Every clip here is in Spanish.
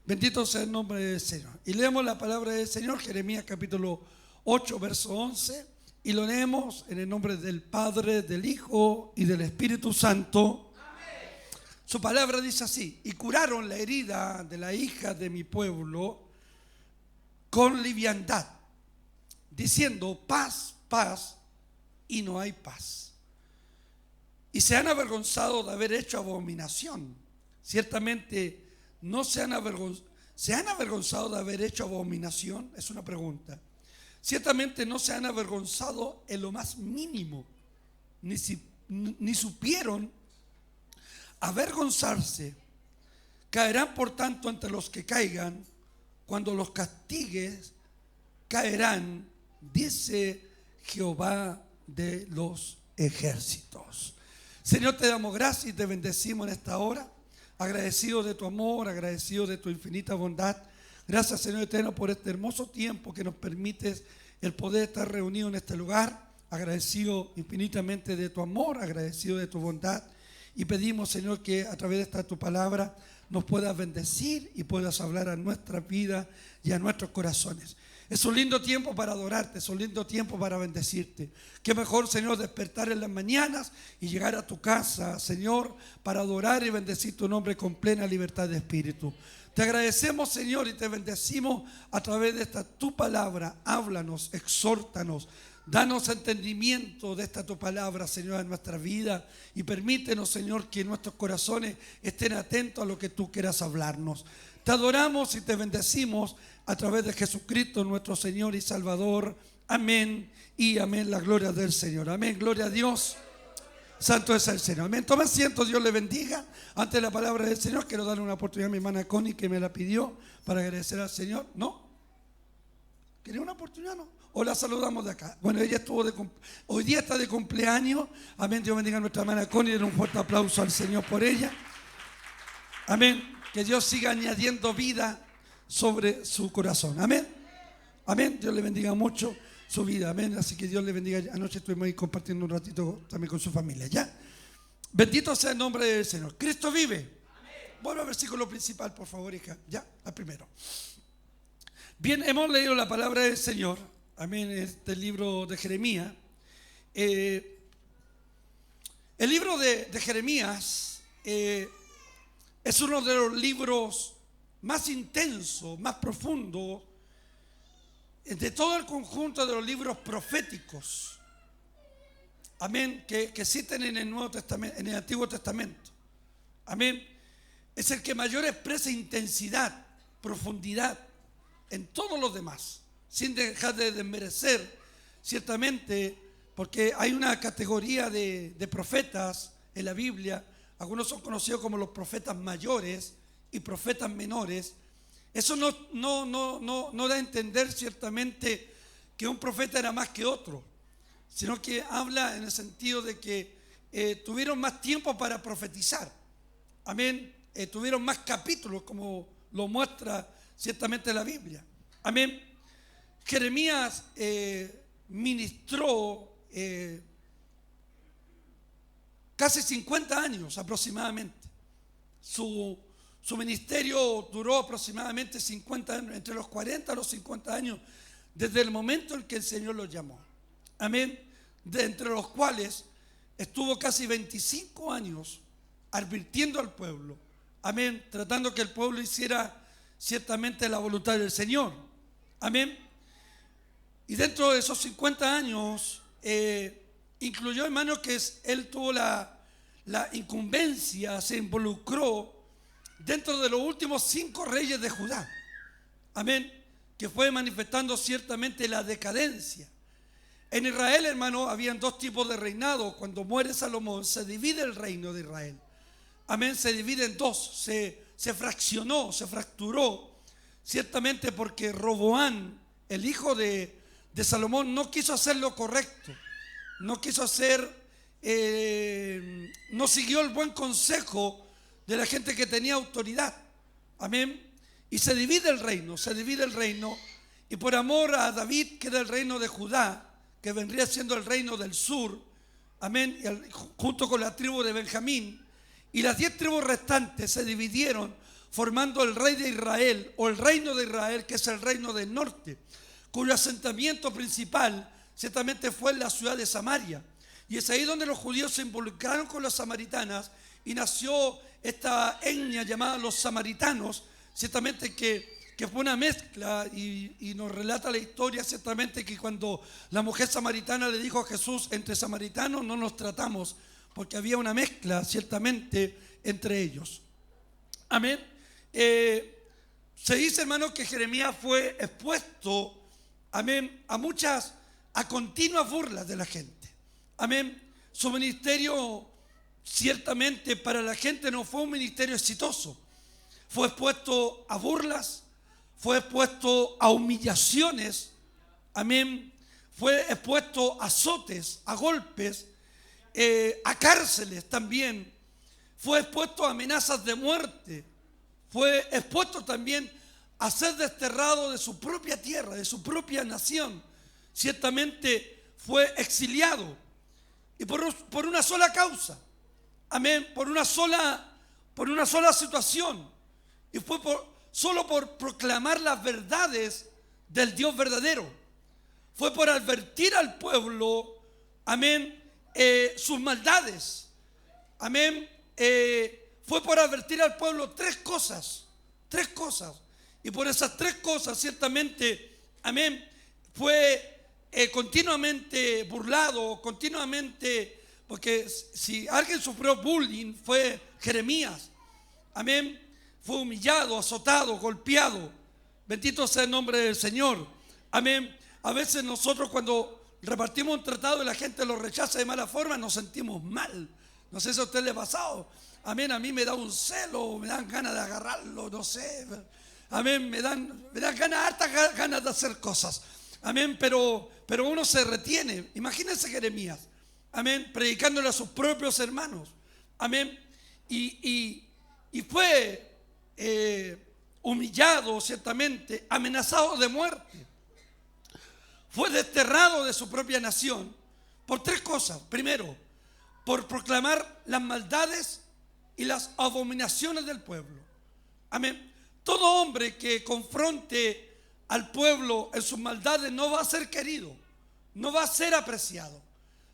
Bendito sea el nombre del Señor. Y leemos la palabra del Señor, Jeremías capítulo 8, verso 11. Y lo leemos en el nombre del Padre, del Hijo y del Espíritu Santo. Amén. Su palabra dice así: y curaron la herida de la hija de mi pueblo con liviandad, diciendo paz, paz, y no hay paz. Y se han avergonzado de haber hecho abominación. Ciertamente no se han avergonzado de haber hecho abominación, es una pregunta. Ciertamente no se han avergonzado en lo más mínimo, ni supieron avergonzarse. Caerán por tanto entre los que caigan, cuando los castigues caerán, dice Jehová de los ejércitos. Señor, te damos gracias y te bendecimos en esta hora, agradecido de tu amor, agradecido de tu infinita bondad. Gracias, Señor eterno, por este hermoso tiempo que nos permites el poder estar reunidos en este lugar. Agradecido infinitamente de tu amor, agradecido de tu bondad. Y pedimos, Señor, que a través de esta tu palabra nos puedas bendecir y puedas hablar a nuestra vida y a nuestros corazones. Es un lindo tiempo para adorarte, es un lindo tiempo para bendecirte. Qué mejor, Señor, despertar en las mañanas y llegar a tu casa, Señor, para adorar y bendecir tu nombre con plena libertad de espíritu. Te agradecemos, Señor, y te bendecimos a través de esta tu palabra. Háblanos, exhórtanos, danos entendimiento de esta tu palabra, Señor, en nuestra vida. Y permítenos, Señor, que nuestros corazones estén atentos a lo que tú quieras hablarnos. Te adoramos y te bendecimos a través de Jesucristo, nuestro Señor y Salvador. Amén y amén. La gloria del Señor. Amén. Gloria a Dios. Santo es el Señor. Amén. Toma asiento, Dios le bendiga. Antes de la palabra del Señor, quiero darle una oportunidad a mi hermana Connie, que me la pidió para agradecer al Señor. ¿No? ¿Quería una oportunidad? ¿No? O la saludamos de acá. Bueno, ella hoy día está de cumpleaños. Amén. Dios bendiga a nuestra hermana Connie. Den un fuerte aplauso al Señor por ella. Amén. Que Dios siga añadiendo vida sobre su corazón. Amén. Amén. Dios le bendiga mucho su vida. Amén. Así que Dios le bendiga. Anoche estuvimos ahí compartiendo un ratito también con su familia. ¿Ya? Bendito sea el nombre del Señor. Cristo vive. Amén. Vuelve al versículo principal, por favor, hija. Ya, al primero. Bien, hemos leído la palabra del Señor. Amén. Este libro de Jeremías. El libro de Jeremías es uno de los libros más intensos, más profundos de todo el conjunto de los libros proféticos. Amén, que existen en el Nuevo Testamento, en el Antiguo Testamento. Amén. Es el que mayor expresa intensidad, profundidad en todos los demás, sin dejar de desmerecer, ciertamente, porque hay una categoría de profetas en la Biblia. Algunos son conocidos como los profetas mayores y profetas menores. Eso no da a entender ciertamente que un profeta era más que otro, sino que habla en el sentido de que tuvieron más tiempo para profetizar. Amén. Tuvieron más capítulos, como lo muestra ciertamente la Biblia. Amén. Jeremías ministró casi 50 años aproximadamente. Su ministerio duró aproximadamente 50 años, entre los 40 a los 50 años, desde el momento en que el Señor lo llamó. Amén. De entre los cuales estuvo casi 25 años advirtiendo al pueblo. Amén. Tratando que el pueblo hiciera ciertamente la voluntad del Señor. Amén. Y dentro de esos 50 años, incluyó, hermano, que él tuvo la incumbencia, se involucró dentro de los últimos 5 reyes de Judá. Amén. Que fue manifestando ciertamente la decadencia. En Israel, hermano, habían 2 tipos de reinado. Cuando muere Salomón, se divide el reino de Israel. Amén. Se divide en 2. Se fraccionó, se fracturó. Ciertamente porque Roboán, el hijo de Salomón, no quiso hacer lo correcto. No quiso no siguió el buen consejo de la gente que tenía autoridad. Amén. Y se divide el reino. Y por amor a David, que era el reino de Judá, que vendría siendo el reino del sur, amén, junto con la tribu de Benjamín, y las 10 tribus restantes se dividieron formando el rey de Israel o el reino de Israel, que es el reino del norte, cuyo asentamiento principal ciertamente fue en la ciudad de Samaria. Y es ahí donde los judíos se involucraron con las samaritanas y nació esta etnia llamada los samaritanos, ciertamente que fue una mezcla, y nos relata la historia ciertamente que cuando la mujer samaritana le dijo a Jesús: entre samaritanos no nos tratamos, porque había una mezcla ciertamente entre ellos. Amén. Se dice, hermano, que Jeremías fue expuesto, amén, a continuas burlas de la gente. Amén. Su ministerio ciertamente para la gente no fue un ministerio exitoso. Fue expuesto a burlas, fue expuesto a humillaciones, amén. Fue expuesto a azotes, a golpes, a cárceles también. Fue expuesto a amenazas de muerte. Fue expuesto también a ser desterrado de su propia tierra, de su propia nación. Ciertamente fue exiliado. Y por una sola causa. Amén. Por una sola situación. Y fue solo por proclamar las verdades del Dios verdadero. Fue por advertir al pueblo, amén, sus maldades. Amén. Fue por advertir al pueblo tres cosas. Y por esas tres cosas, ciertamente, amén, fue continuamente burlado, continuamente, porque si alguien sufrió bullying fue Jeremías. Amén. Fue humillado, azotado, golpeado. Bendito sea el nombre del Señor. Amén. A veces nosotros cuando repartimos un tratado y la gente lo rechaza de mala forma, nos sentimos mal. No sé si a usted le ha pasado. Amén. A mí me da un celo, me dan ganas de agarrarlo, no sé. Amén. Me dan hartas ganas de hacer cosas. Amén. Pero uno se retiene. Imagínense Jeremías. Amén. Predicándole a sus propios hermanos. Amén. Y fue humillado, ciertamente, amenazado de muerte. Fue desterrado de su propia nación por tres cosas. Primero, por proclamar las maldades y las abominaciones del pueblo. Amén. Todo hombre que confronte al pueblo en sus maldades no va a ser querido, no va a ser apreciado.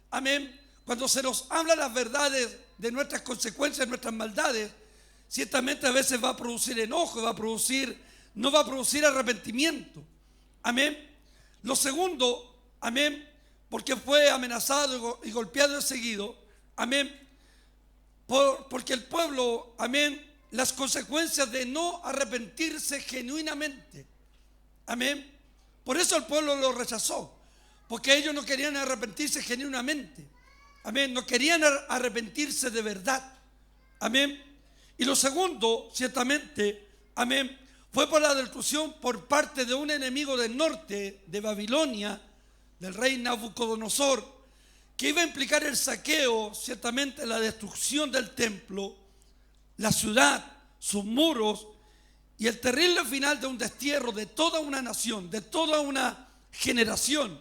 Amén. Cuando se nos habla las verdades de nuestras consecuencias, nuestras maldades, ciertamente a veces va a producir enojo, no va a producir arrepentimiento. Amén. Lo segundo, amén, porque fue amenazado y golpeado y seguido. Amén. Porque el pueblo, amén, las consecuencias de no arrepentirse genuinamente. Amén. Por eso el pueblo lo rechazó, porque ellos no querían arrepentirse genuinamente. Amén. No querían arrepentirse de verdad. Amén. Y lo segundo, ciertamente, amén, fue por la destrucción por parte de un enemigo del norte de Babilonia, del rey Nabucodonosor, que iba a implicar el saqueo, ciertamente la destrucción del templo, la ciudad, sus muros, y el terrible final de un destierro de toda una nación, de toda una generación,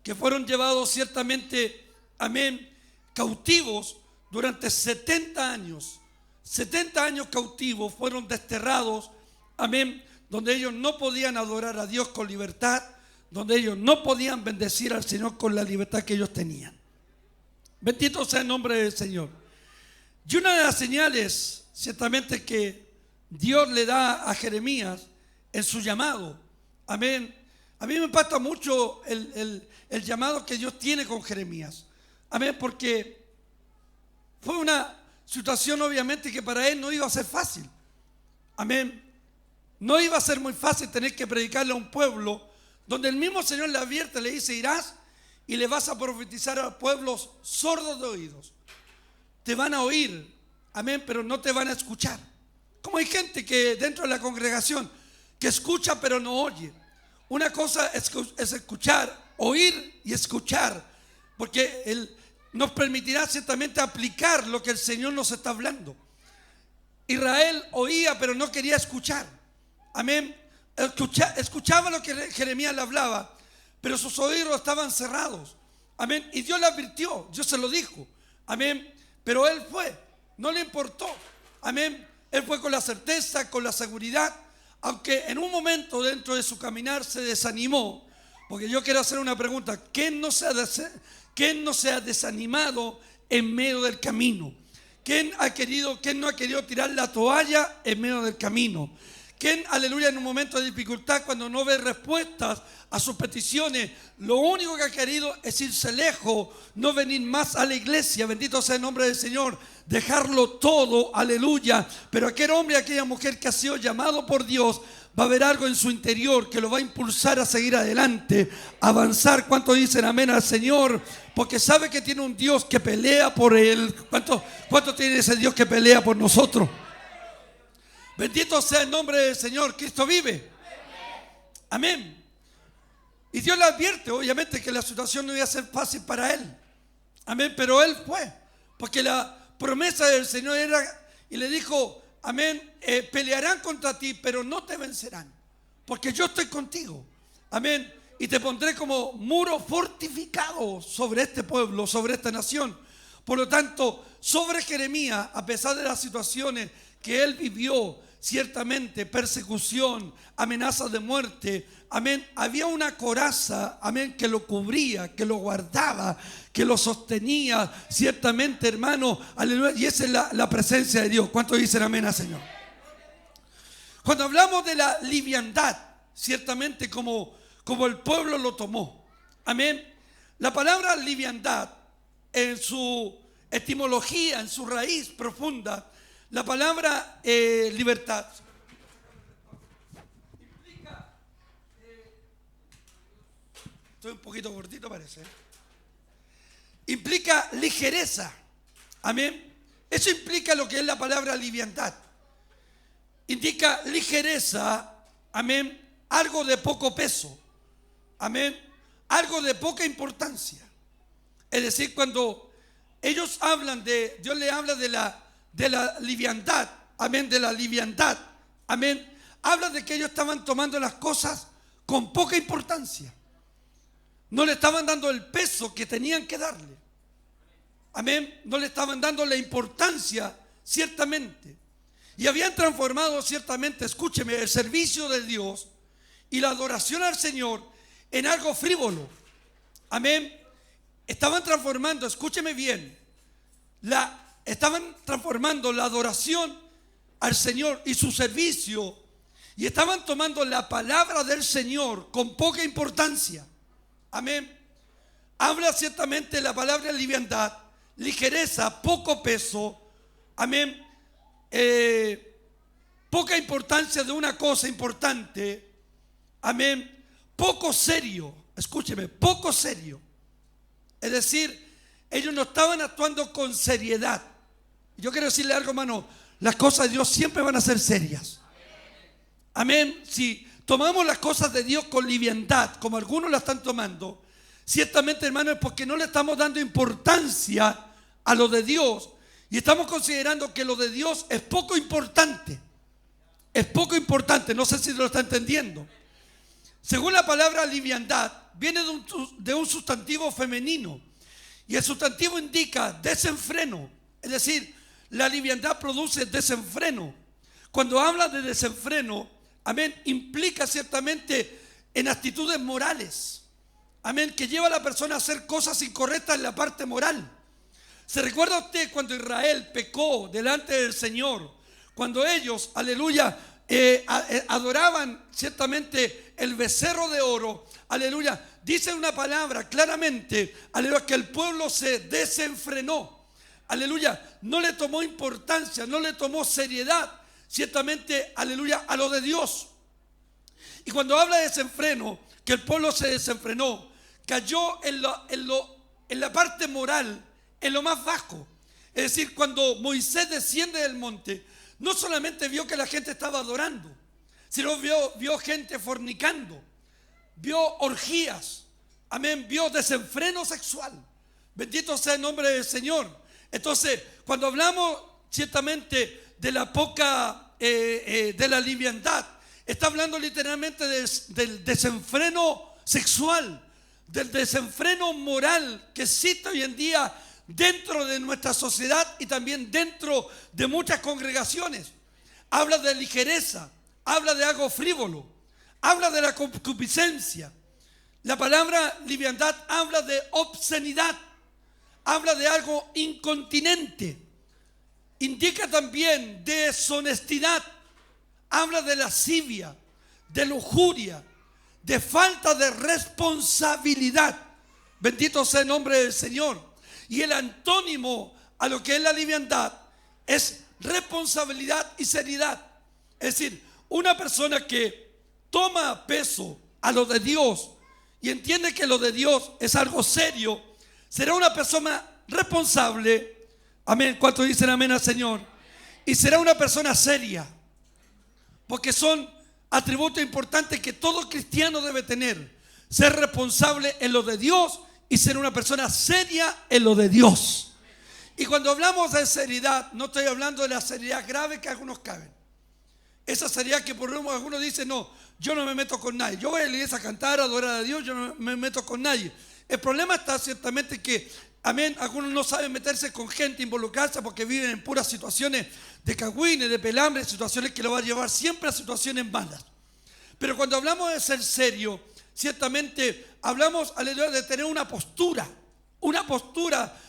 que fueron llevados ciertamente, amén, cautivos durante 70 años. 70 años cautivos, fueron desterrados, amén, donde ellos no podían adorar a Dios con libertad, donde ellos no podían bendecir al Señor con la libertad que ellos tenían. Bendito sea el nombre del Señor. Y una de las señales, ciertamente, que Dios le da a Jeremías en su llamado, amén. A mí me impacta mucho el llamado que Dios tiene con Jeremías, amén, porque fue una situación obviamente que para él no iba a ser fácil. Amén. No iba a ser muy fácil tener que predicarle a un pueblo donde el mismo Señor le advierte, le dice: irás y le vas a profetizar a pueblos sordos de oídos. Te van a oír, amén, pero no te van a escuchar. Como hay gente que dentro de la congregación que escucha pero no oye. Una cosa es escuchar, oír y escuchar, porque Él nos permitirá ciertamente aplicar lo que el Señor nos está hablando. Israel oía pero no quería escuchar. Amén. Escuchaba lo que Jeremías le hablaba, pero sus oídos estaban cerrados. Amén. Y Dios le advirtió, Dios se lo dijo. Amén. Pero él fue, no le importó. Amén. él fue con la certeza, con la seguridad, aunque en un momento dentro de su caminar se desanimó. Porque yo quiero hacer una pregunta: ¿quién no se ha desanimado en medio del camino? ¿Quién no ha querido tirar la toalla en medio del camino? ¿Quién, aleluya, en un momento de dificultad, cuando no ve respuestas a sus peticiones, lo único que ha querido es irse lejos, no venir más a la iglesia? Bendito sea el nombre del Señor. Dejarlo todo, aleluya. Pero aquel hombre, aquella mujer que ha sido llamado por Dios, va a haber algo en su interior que lo va a impulsar a seguir adelante, a avanzar. ¿Cuántos dicen amén al Señor? Porque sabe que tiene un Dios que pelea por él. ¿Cuánto tiene ese Dios que pelea por nosotros? Bendito sea el nombre del Señor. Cristo vive. Amén. Y Dios le advierte, obviamente, que la situación no iba a ser fácil para él. Amén. Pero él fue, porque la promesa del Señor era, y le dijo: amén, pelearán contra ti, pero no te vencerán, porque yo estoy contigo. Amén. Y te pondré como muro fortificado sobre este pueblo, sobre esta nación. Por lo tanto, sobre Jeremías, a pesar de las situaciones que él vivió, ciertamente persecución, amenazas de muerte, amén, había una coraza, amén, que lo cubría, que lo guardaba, que lo sostenía, ciertamente, hermano, aleluya. Y esa es la presencia de Dios. ¿Cuántos dicen amén al Señor? Cuando hablamos de la liviandad, ciertamente como el pueblo lo tomó, amén, la palabra liviandad, en su etimología, en su raíz profunda, la palabra libertad implica, estoy un poquito gordito parece, implica ligereza. Amén. Eso implica lo que es la palabra liviandad. Indica ligereza, amén, algo de poco peso, amén, algo de poca importancia. Es decir, cuando ellos hablan Dios le habla de la liviandad, amén, de la liviandad, amén, habla de que ellos estaban tomando las cosas con poca importancia. No le estaban dando el peso que tenían que darle. Amén. No le estaban dando la importancia, ciertamente. Y habían transformado, ciertamente, escúcheme, el servicio de Dios y la adoración al Señor en algo frívolo. Amén. Estaban transformando, escúcheme bien, estaban transformando la adoración al Señor y su servicio, y estaban tomando la palabra del Señor con poca importancia. Amén. Habla ciertamente la palabra liviandad, ligereza, poco peso. Amén. Poca importancia de una cosa importante. Amén. Poco serio. Escúcheme, poco serio. Es decir, ellos no estaban actuando con seriedad. Yo quiero decirle algo, hermano: las cosas de Dios siempre van a ser serias. Amén. Si tomamos las cosas de Dios con liviandad, como algunos la están tomando, ciertamente, hermano, es porque no le estamos dando importancia a lo de Dios y estamos considerando que lo de Dios es poco importante. Es poco importante. No sé si lo está entendiendo. Según la palabra liviandad, viene de un sustantivo femenino, y el sustantivo indica desenfreno. Es decir, la liviandad produce desenfreno. Cuando habla de desenfreno, amén, implica ciertamente en actitudes morales, amén, que lleva a la persona a hacer cosas incorrectas en la parte moral. ¿Se recuerda usted cuando Israel pecó delante del Señor? Cuando ellos, aleluya, adoraban ciertamente el becerro de oro, aleluya, dice una palabra claramente, aleluya, que el pueblo se desenfrenó, aleluya, no le tomó importancia, no le tomó seriedad, ciertamente, aleluya, a lo de Dios. Y cuando habla de desenfreno, que el pueblo se desenfrenó, cayó en la parte moral, en lo más bajo. Es decir, cuando Moisés desciende del monte, no solamente vio que la gente estaba adorando, sino vio gente fornicando, vio orgías, amén, vio desenfreno sexual. Bendito sea el nombre del Señor. Entonces, cuando hablamos ciertamente de la poca, de la liviandad, está hablando literalmente del desenfreno sexual, del desenfreno moral que existe hoy en día dentro de nuestra sociedad y también dentro de muchas congregaciones. habla de ligereza, habla de algo frívolo, habla de la concupiscencia. La palabra liviandad habla de obscenidad, habla de algo incontinente, indica también deshonestidad, habla de lascivia, de lujuria, de falta de responsabilidad. Bendito sea el nombre del Señor. Y el antónimo a lo que es la liviandad es responsabilidad y seriedad. Es decir, una persona que toma peso a lo de Dios y entiende que lo de Dios es algo serio, será una persona responsable. Amén. ¿Cuántos dicen amén al Señor? Y será una persona seria, porque son atributos importantes que todo cristiano debe tener: ser responsable en lo de Dios y ser una persona seria en lo de Dios. Y cuando hablamos de seriedad, no estoy hablando de la seriedad grave que algunos caben. Esa seriedad que por ejemplo algunos dicen: no, yo no me meto con nadie, yo voy a la iglesia a cantar, a adorar a Dios, yo no me meto con nadie. El problema está ciertamente que, amén, algunos no saben meterse con gente, involucrarse, porque viven en puras situaciones de cagüines, de pelambre, situaciones que lo van a llevar siempre a situaciones malas. Pero cuando hablamos de ser serio, ciertamente hablamos, aleluya, de tener una postura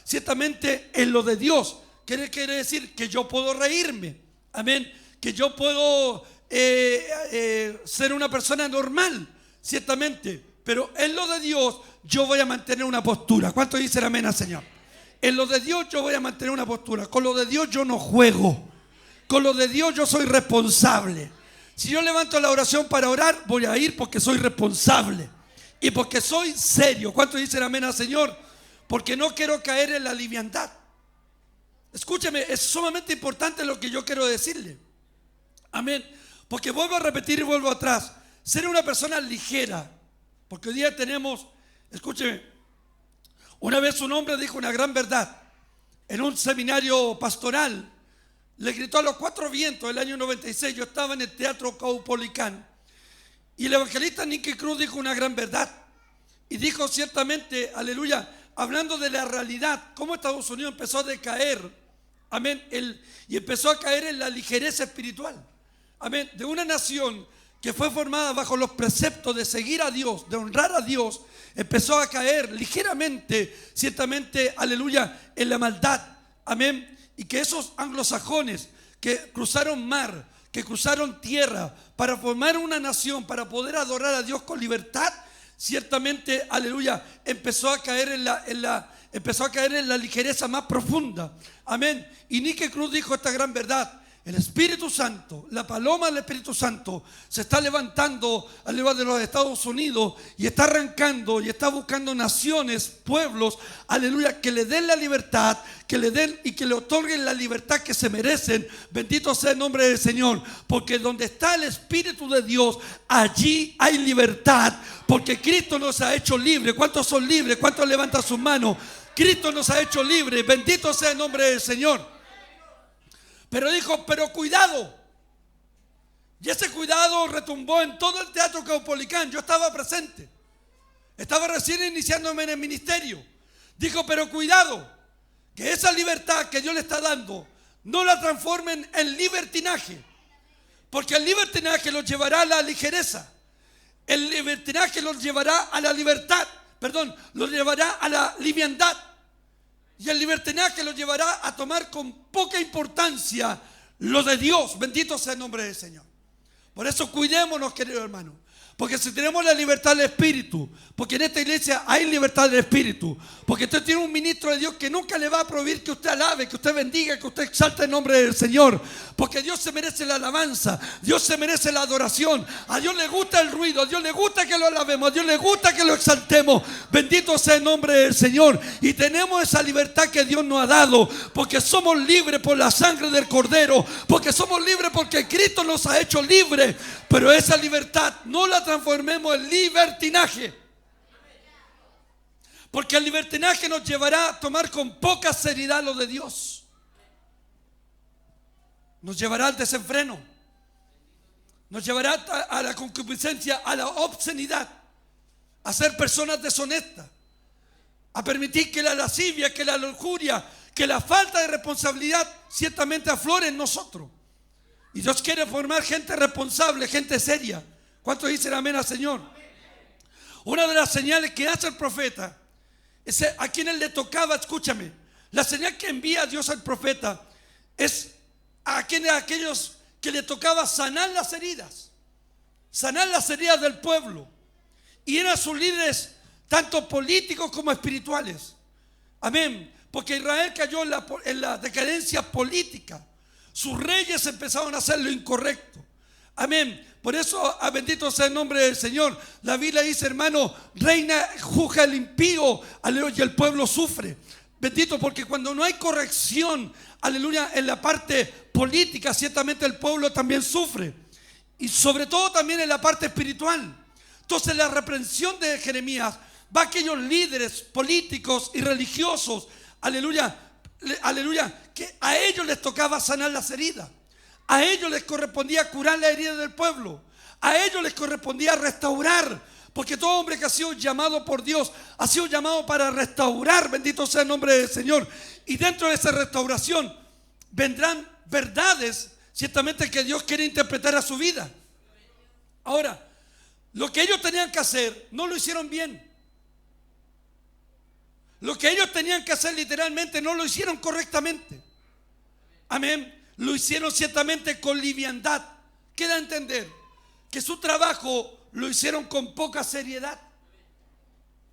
ciertamente en lo de Dios. Quiere decir que yo puedo reírme, amén, que yo puedo ser una persona normal, ciertamente, pero en lo de Dios yo voy a mantener una postura. ¿Cuántos dicen amén al Señor? En lo de Dios yo voy a mantener una postura. Con lo de Dios yo no juego, con lo de Dios yo soy responsable. Si yo levanto la oración para orar, voy a ir porque soy responsable y porque soy serio. ¿Cuántos dicen amén al Señor? Porque no quiero caer en la liviandad. Escúcheme, es sumamente importante lo que yo quiero decirle. Amén. Porque vuelvo a repetir y vuelvo atrás. Ser una persona ligera. Porque hoy día tenemos, escúcheme, una vez un hombre dijo una gran verdad en un seminario pastoral. Le gritó a los cuatro vientos el año 96. Yo estaba en el Teatro Caupolicán y el evangelista Nicky Cruz dijo una gran verdad. Y dijo ciertamente, aleluya, hablando de la realidad, cómo Estados Unidos empezó a decaer, amén, y empezó a caer en la ligereza espiritual, amén, de una nación que fue formada bajo los preceptos de seguir a Dios, de honrar a Dios, empezó a caer ligeramente, ciertamente, aleluya, en la maldad, amén. Y que esos anglosajones que cruzaron mar, que cruzaron tierra para formar una nación, para poder adorar a Dios con libertad, ciertamente, aleluya, empezó a caer en la ligereza más profunda. Amén. Y Nicky Cruz dijo esta gran verdad: el Espíritu Santo, la paloma del Espíritu Santo se está levantando al nivel de los Estados Unidos y está arrancando y está buscando naciones, pueblos, aleluya, que le den la libertad, que le den y que le otorguen la libertad que se merecen. Bendito sea el nombre del Señor, porque donde está el Espíritu de Dios, allí hay libertad, porque Cristo nos ha hecho libres. ¿Cuántos son libres? ¿Cuántos levantan sus manos? Cristo nos ha hecho libres. Bendito sea el nombre del Señor. Pero dijo, pero cuidado. Y ese cuidado retumbó en todo el Teatro Caupolicán. Yo estaba presente. Estaba recién iniciándome en el ministerio. Dijo, pero cuidado, que esa libertad que Dios le está dando no la transformen en libertinaje. Porque el libertinaje los llevará a la ligereza. El libertinaje los llevará a la libertad. Los llevará a la liviandad. Y el libertinaje los llevará a tomar con poca importancia lo de Dios. Bendito sea el nombre del Señor. Por eso cuidémonos, queridos hermanos. Porque si tenemos la libertad del Espíritu, porque en esta iglesia hay libertad del Espíritu, porque usted tiene un ministro de Dios que nunca le va a prohibir que usted alabe, que usted bendiga, que usted exalte el nombre del Señor, porque Dios se merece la alabanza, Dios se merece la adoración. A Dios le gusta el ruido, a Dios le gusta que lo alabemos, a Dios le gusta que lo exaltemos. Bendito sea el nombre del Señor. Y tenemos esa libertad que Dios nos ha dado, porque somos libres por la sangre del Cordero, porque somos libres porque Cristo nos ha hecho libres. Pero esa libertad no la transformemos en libertinaje, porque el libertinaje nos llevará a tomar con poca seriedad lo de Dios, nos llevará al desenfreno, nos llevará a la concupiscencia, a la obscenidad, a ser personas deshonestas, a permitir que la lascivia, que la lujuria, que la falta de responsabilidad ciertamente aflore en nosotros. Y Dios quiere formar gente responsable, gente seria. ¿Cuántos dicen amén al Señor? Una de las señales que hace el profeta es a quienes le tocaba, escúchame, la señal que envía Dios al profeta es a aquellos que le tocaba sanar las heridas del pueblo. Y eran sus líderes tanto políticos como espirituales. Amén. Porque Israel cayó en la decadencia política. Sus reyes empezaron a hacer lo incorrecto. Amén. Por eso, bendito sea el nombre del Señor. La Biblia dice, hermano, reina, juzga el impío, aleluya, y el pueblo sufre. Bendito, porque cuando no hay corrección, aleluya, en la parte política, ciertamente el pueblo también sufre. Y sobre todo también en la parte espiritual. Entonces la reprensión de Jeremías va a aquellos líderes políticos y religiosos, aleluya, que a ellos les tocaba sanar las heridas. A ellos les correspondía curar la herida del pueblo. A ellos les correspondía restaurar. Porque todo hombre que ha sido llamado por Dios ha sido llamado para restaurar. Bendito sea el nombre del Señor. Y dentro de esa restauración vendrán verdades, ciertamente, que Dios quiere interpretar a su vida. Ahora, lo que ellos tenían que hacer no lo hicieron bien. Lo que ellos tenían que hacer literalmente no lo hicieron correctamente. Amén. Lo hicieron ciertamente con liviandad. ¿Qué da a entender? Que su trabajo lo hicieron con poca seriedad.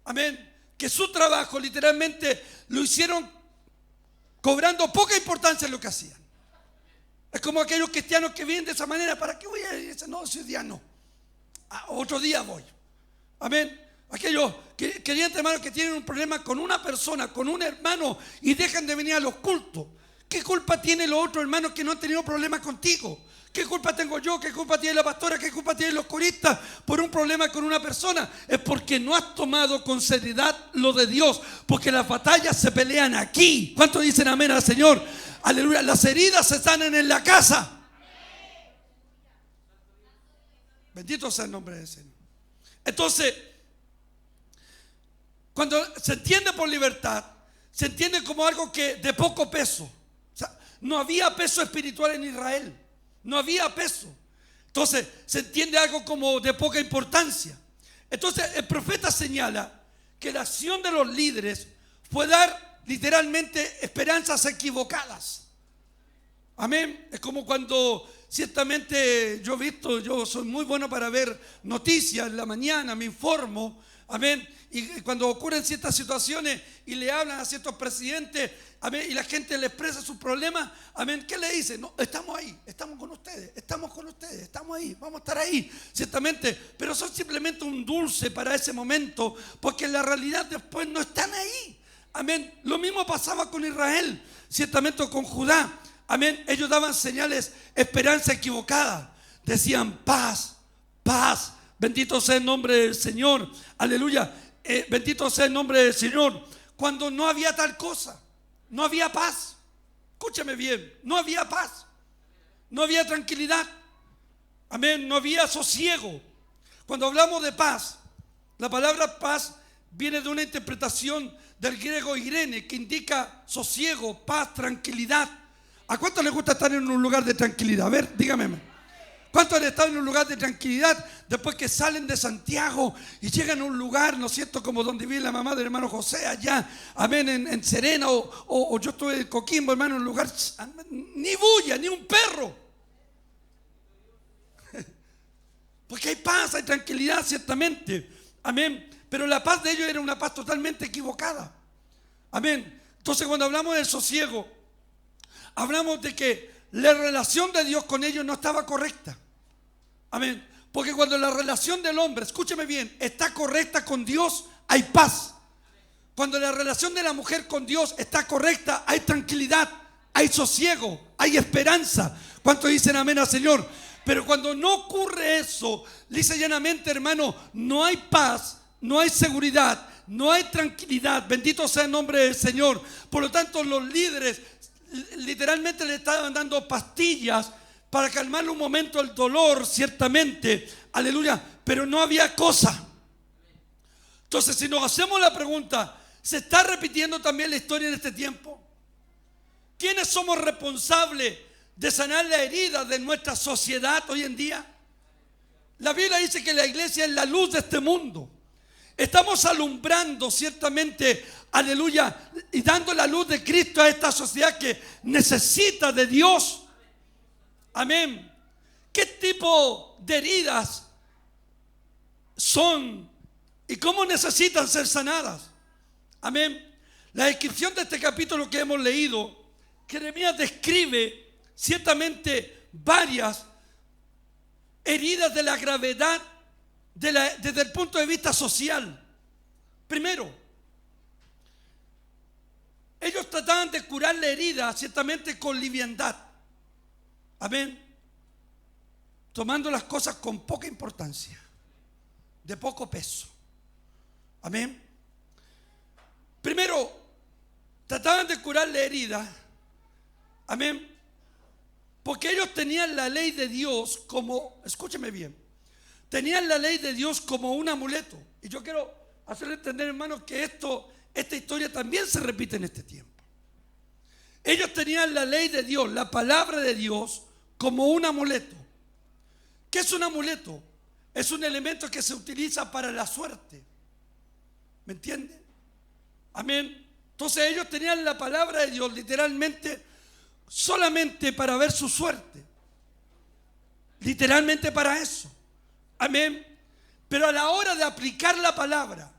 Amén. Que su trabajo literalmente lo hicieron cobrando poca importancia en lo que hacían. Es como aquellos cristianos que viven de esa manera. ¿Para qué voy a ir? No, ese día no. Otro día voy. Amén. Aquellos querientes hermanos que tienen un problema con una persona, con un hermano, y dejan de venir a los cultos. ¿Qué culpa tiene los otros hermanos que no han tenido problemas contigo? ¿Qué culpa tengo yo? ¿Qué culpa tiene la pastora? ¿Qué culpa tienen los coristas por un problema con una persona? Es porque no has tomado con seriedad lo de Dios. Porque las batallas se pelean aquí. ¿Cuántos dicen amén al Señor? Aleluya. Las heridas se sanan en la casa. Bendito sea el nombre del Señor. Entonces, cuando se entiende por libertad, se entiende como algo que de poco peso. O sea, no había peso espiritual en Israel. No había peso. Entonces se entiende algo como de poca importancia. Entonces el profeta señala que la acción de los líderes fue dar literalmente esperanzas equivocadas. Amén. Es como cuando ciertamente yo soy muy bueno para ver noticias en la mañana, me informo. Amén. Y cuando ocurren ciertas situaciones y le hablan a ciertos presidentes, amén, y la gente le expresa sus problemas, amén, ¿qué le dicen? No, estamos ahí, estamos con ustedes, estamos ahí, vamos a estar ahí, ciertamente, pero son simplemente un dulce para ese momento, porque en la realidad después no están ahí. Amén. Lo mismo pasaba con Israel, ciertamente con Judá. Amén. Ellos daban señales, esperanza equivocada. Decían paz, paz. Bendito sea el nombre del Señor. Aleluya. Bendito sea el nombre del Señor. Cuando no había tal cosa, no había paz. Escúchame bien, no había paz, no había tranquilidad. Amén, no había sosiego. Cuando hablamos de paz, la palabra paz viene de una interpretación del griego Irene, que indica sosiego, paz, tranquilidad. ¿A cuánto les gusta estar en un lugar de tranquilidad? A ver, dígame. ¿Cuántos han estado en un lugar de tranquilidad después que salen de Santiago y llegan a un lugar, ¿no es cierto?, como donde vive la mamá del hermano José allá, amén, en Serena, o yo estuve en Coquimbo, hermano, en un lugar, ni bulla, ni un perro. Porque hay paz, hay tranquilidad, ciertamente, amén, pero la paz de ellos era una paz totalmente equivocada. Amén. Entonces cuando hablamos del sosiego, hablamos de que la relación de Dios con ellos no estaba correcta. Amén. Porque cuando la relación del hombre, escúcheme bien, está correcta con Dios, hay paz. Cuando la relación de la mujer con Dios está correcta, hay tranquilidad, hay sosiego, hay esperanza. ¿Cuántos dicen amén al Señor? Pero cuando no ocurre eso, lisa llanamente, hermano, no hay paz, no hay seguridad, no hay tranquilidad. Bendito sea el nombre del Señor. Por lo tanto, los líderes literalmente le estaban dando pastillas para calmar un momento el dolor, ciertamente, aleluya, pero no había cosa. Entonces, si nos hacemos la pregunta, ¿se está repitiendo también la historia en este tiempo? ¿Quiénes somos responsables de sanar la herida de nuestra sociedad hoy en día. La Biblia dice que la iglesia es la luz de este mundo. Estamos alumbrando ciertamente, aleluya, y dando la luz de Cristo a esta sociedad que necesita de Dios. Amén. ¿Qué tipo de heridas son y cómo necesitan ser sanadas? Amén. La descripción de este capítulo que hemos leído, Jeremías describe ciertamente varias heridas de la gravedad desde el punto de vista social. Primero, ellos trataban de curar la herida ciertamente con liviandad. Amén. Tomando las cosas con poca importancia, de poco peso. Amén. Primero, trataban de curar la herida. Amén. Porque ellos tenían la ley de Dios como, escúcheme bien, tenían la ley de Dios como un amuleto. Y yo quiero hacerle entender, hermanos, que esta historia también se repite en este tiempo. Ellos tenían la ley de Dios, la palabra de Dios, como un amuleto. ¿Qué es un amuleto? Es un elemento que se utiliza para la suerte. ¿Me entienden? Amén. Entonces ellos tenían la palabra de Dios literalmente solamente para ver su suerte. Literalmente para eso. Amén. Pero a la hora de aplicar la palabra,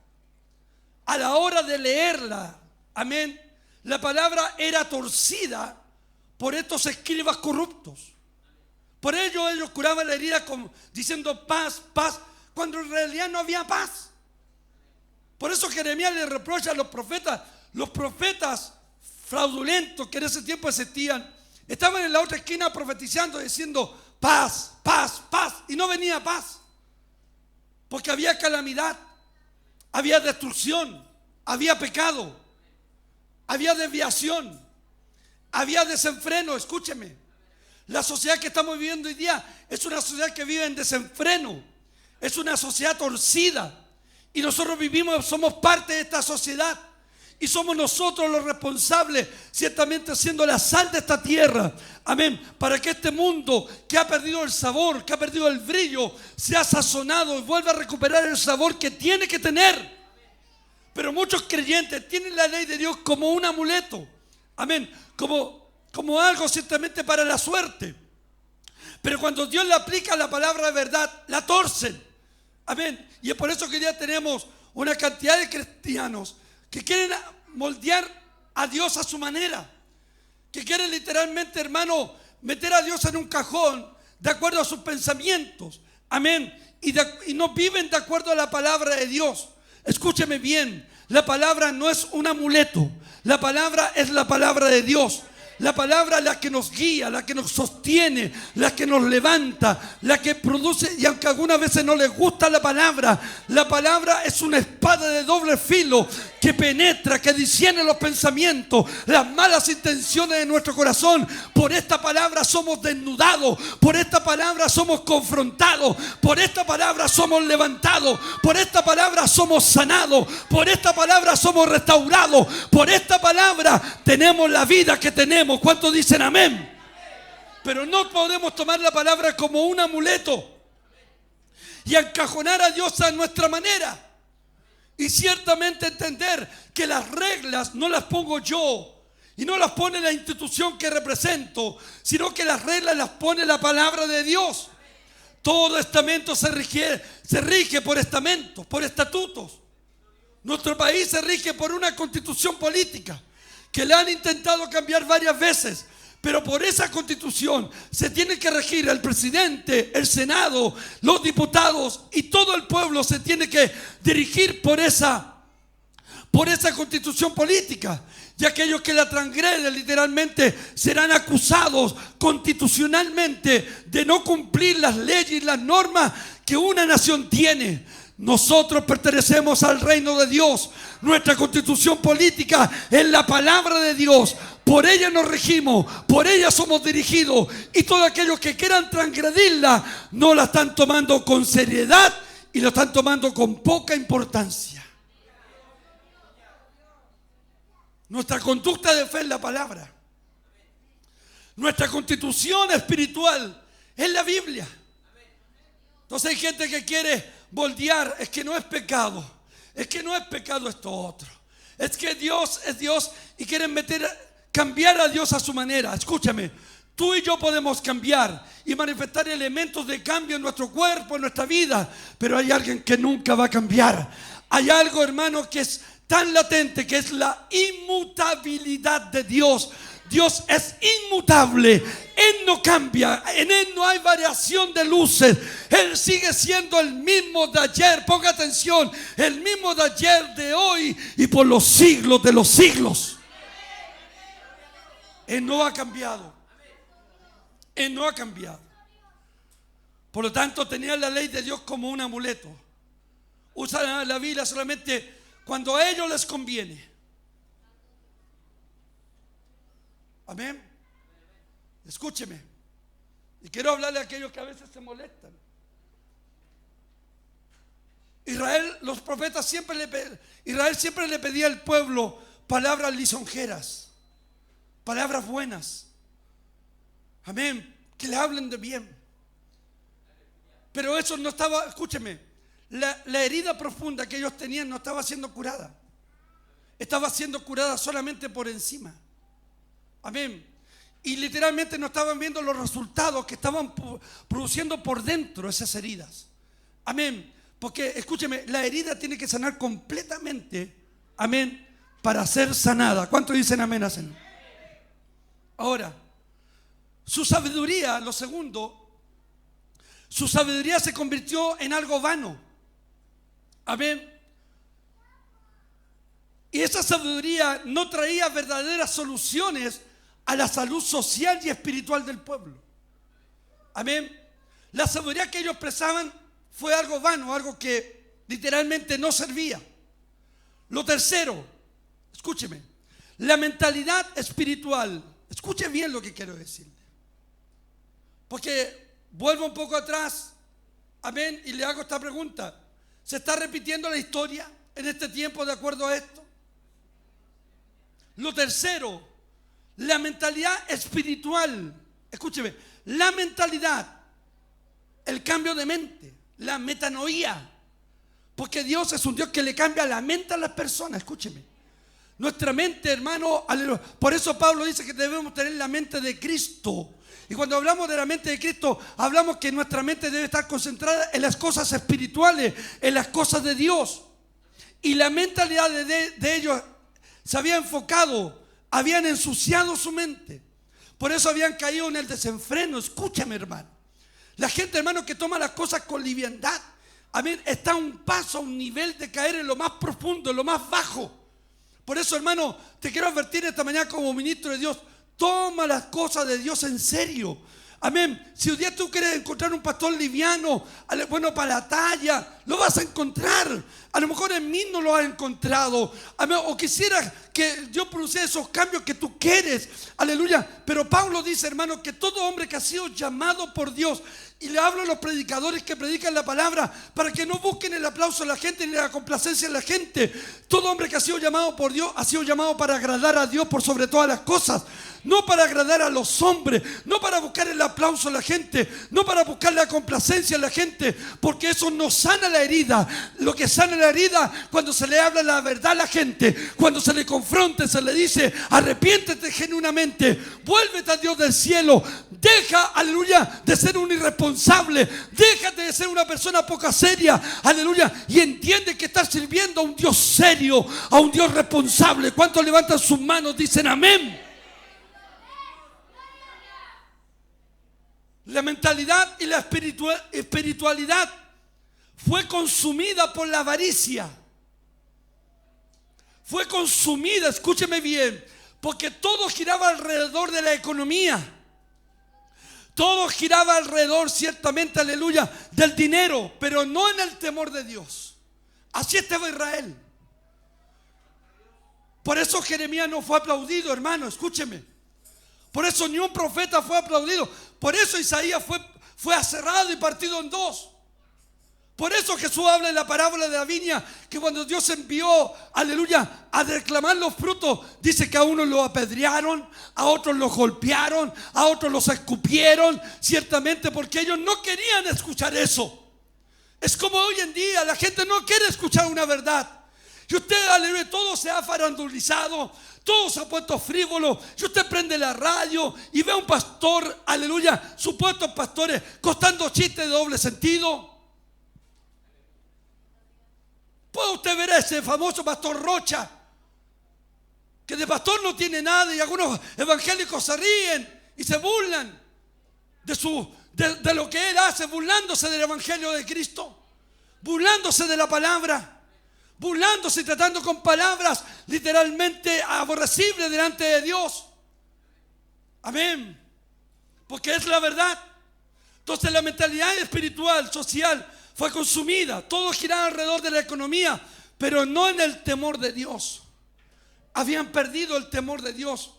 a la hora de leerla, amén, la palabra era torcida por estos escribas corruptos. Por ello ellos curaban la herida diciendo paz, paz, cuando en realidad no había paz. Por eso Jeremías le reprocha a los profetas fraudulentos que en ese tiempo existían, estaban en la otra esquina profetizando, diciendo paz, paz, paz, y no venía paz, porque había calamidad, había destrucción, había pecado, había desviación, había desenfreno. Escúcheme, la sociedad que estamos viviendo hoy día es una sociedad que vive en desenfreno, es una sociedad torcida, y nosotros somos parte de esta sociedad. Y somos nosotros los responsables, ciertamente siendo la sal de esta tierra. Amén. Para que este mundo que ha perdido el sabor, que ha perdido el brillo, sea sazonado y vuelva a recuperar el sabor que tiene que tener. Pero muchos creyentes tienen la ley de Dios como un amuleto. Amén. Como algo ciertamente para la suerte. Pero cuando Dios le aplica la palabra de verdad, la torcen. Amén. Y es por eso que hoy día tenemos una cantidad de cristianos que quieren moldear a Dios a su manera, que quieren literalmente, hermano, meter a Dios en un cajón de acuerdo a sus pensamientos. Amén. Y no viven de acuerdo a la palabra de Dios. Escúcheme bien, la palabra no es un amuleto, la palabra es la palabra de Dios. La palabra es la que nos guía, la que nos sostiene, la que nos levanta, la que produce. Y aunque algunas veces no les gusta la palabra es una espada de doble filo que penetra, que discierne los pensamientos, las malas intenciones de nuestro corazón. Por esta palabra somos desnudados, por esta palabra somos confrontados, por esta palabra somos levantados, por esta palabra somos sanados, por esta palabra somos restaurados, por esta palabra tenemos la vida que tenemos. ¿Cuántos dicen amén? Pero no podemos tomar la palabra como un amuleto y encajonar a Dios a nuestra manera. Y ciertamente entender que las reglas no las pongo yo y no las pone la institución que represento, sino que las reglas las pone la palabra de Dios. Todo estamento se rige por estamentos, por estatutos. Nuestro país se rige por una constitución política que le han intentado cambiar varias veces, pero por esa constitución se tiene que regir el presidente, el senado, los diputados, y todo el pueblo se tiene que dirigir por esa constitución política. Y aquellos que la transgreden literalmente serán acusados constitucionalmente de no cumplir las leyes y las normas que una nación tiene. Nosotros pertenecemos al reino de Dios. Nuestra constitución política es la palabra de Dios. Por ella nos regimos, por ella somos dirigidos. Y todos aquellos que quieran transgredirla no la están tomando con seriedad y la están tomando con poca importancia. Nuestra conducta de fe es la palabra. Nuestra constitución espiritual es la Biblia. Entonces hay gente que quiere moldear, es que no es pecado, es que no es pecado esto otro, es que Dios es Dios y quieren cambiar a Dios a su manera. Escúchame, tú y yo podemos cambiar y manifestar elementos de cambio en nuestro cuerpo, en nuestra vida, pero hay alguien que nunca va a cambiar. Hay algo, hermano, que es tan latente, que es la inmutabilidad de Dios. Dios es inmutable, Él no cambia, en Él no hay variación de luces. Él sigue siendo el mismo de ayer, ponga atención, el mismo de ayer, de hoy y por los siglos de los siglos. Él no ha cambiado, Él no ha cambiado. Por lo tanto, tenía la ley de Dios como un amuleto. Usan la Biblia solamente cuando a ellos les conviene. Amén. Escúcheme. Y quiero hablarle a aquellos que a veces se molestan. Los profetas Israel siempre le pedía al pueblo palabras lisonjeras, palabras buenas. Amén. Que le hablen de bien. Pero eso no estaba, escúcheme, la herida profunda que ellos tenían no estaba siendo curada. Estaba siendo curada solamente por encima. Amén. Y literalmente no estaban viendo los resultados que estaban produciendo por dentro esas heridas. Amén. Porque, escúcheme, la herida tiene que sanar completamente. Amén. Para ser sanada. ¿Cuántos dicen amén? Hacen. Ahora, su sabiduría, lo segundo, su sabiduría se convirtió en algo vano. Amén. Y esa sabiduría no traía verdaderas soluciones a la salud social y espiritual del pueblo. Amén. La sabiduría que ellos expresaban fue algo vano, algo que literalmente no servía. Lo tercero, escúcheme, la mentalidad espiritual. Escuche bien lo que quiero decirle, porque vuelvo un poco atrás. Amén. Y le hago esta pregunta: ¿se está repitiendo la historia en este tiempo de acuerdo a esto? Lo tercero, la mentalidad espiritual. Escúcheme, la mentalidad, el cambio de mente, la metanoía. Porque Dios es un Dios que le cambia la mente a las personas. Escúcheme, nuestra mente, hermano, aleluya. Por eso Pablo dice que debemos tener la mente de Cristo. Y cuando hablamos de la mente de Cristo, hablamos que nuestra mente debe estar concentrada en las cosas espirituales, en las cosas de Dios. Y la mentalidad de ellos se había enfocado, habían ensuciado su mente. Por eso habían caído en el desenfreno. Escúchame, hermano. La gente, hermano, que toma las cosas con liviandad, amén, está a un paso, a un nivel de caer en lo más profundo, en lo más bajo. Por eso, hermano, te quiero advertir esta mañana como ministro de Dios: toma las cosas de Dios en serio. Amén. Si un día tú quieres encontrar un pastor liviano, bueno para la talla, lo vas a encontrar. A lo mejor en mí no lo has encontrado. Amén. O quisieras que Dios produciera esos cambios que tú quieres. Aleluya. Pero Pablo dice, hermano, que todo hombre que ha sido llamado por Dios, y le hablo a los predicadores que predican la palabra, para que no busquen el aplauso de la gente ni la complacencia de la gente. Todo hombre que ha sido llamado por Dios ha sido llamado para agradar a Dios por sobre todas las cosas. No para agradar a los hombres, no para buscar el aplauso de la gente, no para buscar la complacencia de la gente, porque eso no sana la herida. Lo que sana la herida, cuando se le habla la verdad a la gente, cuando se le confronta, se le dice: arrepiéntete genuinamente, vuélvete a Dios del cielo, deja, aleluya, de ser un irresponsable, déjate de ser una persona poca seria, aleluya, y entiende que estás sirviendo a un Dios serio, a un Dios responsable. ¿Cuántos levantan sus manos? Dicen amén. La mentalidad y la espiritualidad fue consumida por la avaricia. Fue consumida, escúcheme bien, porque todo giraba alrededor de la economía. Todo giraba alrededor, ciertamente, aleluya, del dinero, pero no en el temor de Dios. Así estaba Israel. Por eso Jeremías no fue aplaudido, hermano, escúcheme. Por eso ni un profeta fue aplaudido. Por eso Isaías fue aserrado y partido en dos. Por eso Jesús habla en la parábola de la viña, que cuando Dios envió, aleluya, a reclamar los frutos, dice que a unos los apedrearon, a otros los golpearon, a otros los escupieron, ciertamente porque ellos no querían escuchar eso. Es como hoy en día, la gente no quiere escuchar una verdad. Y usted, aleluya, todo se ha farandulizado, todo se ha puesto frívolo. Y usted prende la radio y ve a un pastor, aleluya, supuestos pastores, contando chistes de doble sentido. Puede usted ver a ese famoso pastor Rocha, que de pastor no tiene nada, y algunos evangélicos se ríen y se burlan de lo que él hace, burlándose del evangelio de Cristo, burlándose de la palabra, burlándose y tratando con palabras literalmente aborrecibles delante de Dios. Amén. Porque es la verdad. Entonces la mentalidad espiritual, social, fue consumida. Todo giraba alrededor de la economía, pero no en el temor de Dios. Habían perdido el temor de Dios.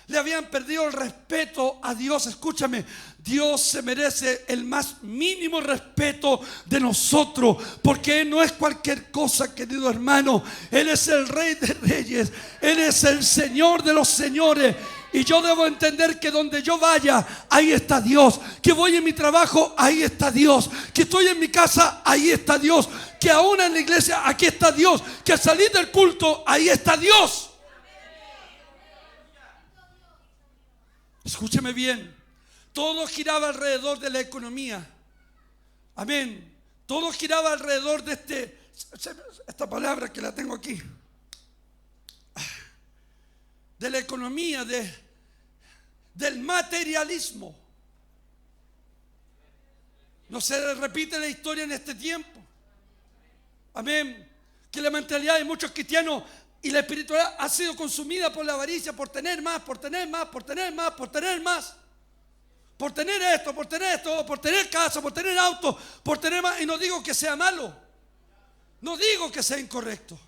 Le habían perdido el respeto a Dios. Escúchame, Dios se merece el más mínimo respeto de nosotros, porque Él no es cualquier cosa, querido hermano. Él es el Rey de Reyes, Él es el Señor de los señores. Y yo debo entender que donde yo vaya, ahí está Dios. Que voy en mi trabajo, ahí está Dios. Que estoy en mi casa, ahí está Dios. Que aún en la iglesia, aquí está Dios. Que al salir del culto, ahí está Dios. Escúcheme bien. Todo giraba alrededor de la economía. Amén. Todo giraba alrededor de esta palabra que la tengo aquí. De la economía, del materialismo. No se repite la historia en este tiempo. Amén. Que la mentalidad de muchos cristianos y la espiritualidad ha sido consumida por la avaricia, por tener más, por tener más, por tener más, por tener más. Por tener esto, por tener casa, por tener auto, por tener más. Y no digo que sea malo, no digo que sea incorrecto,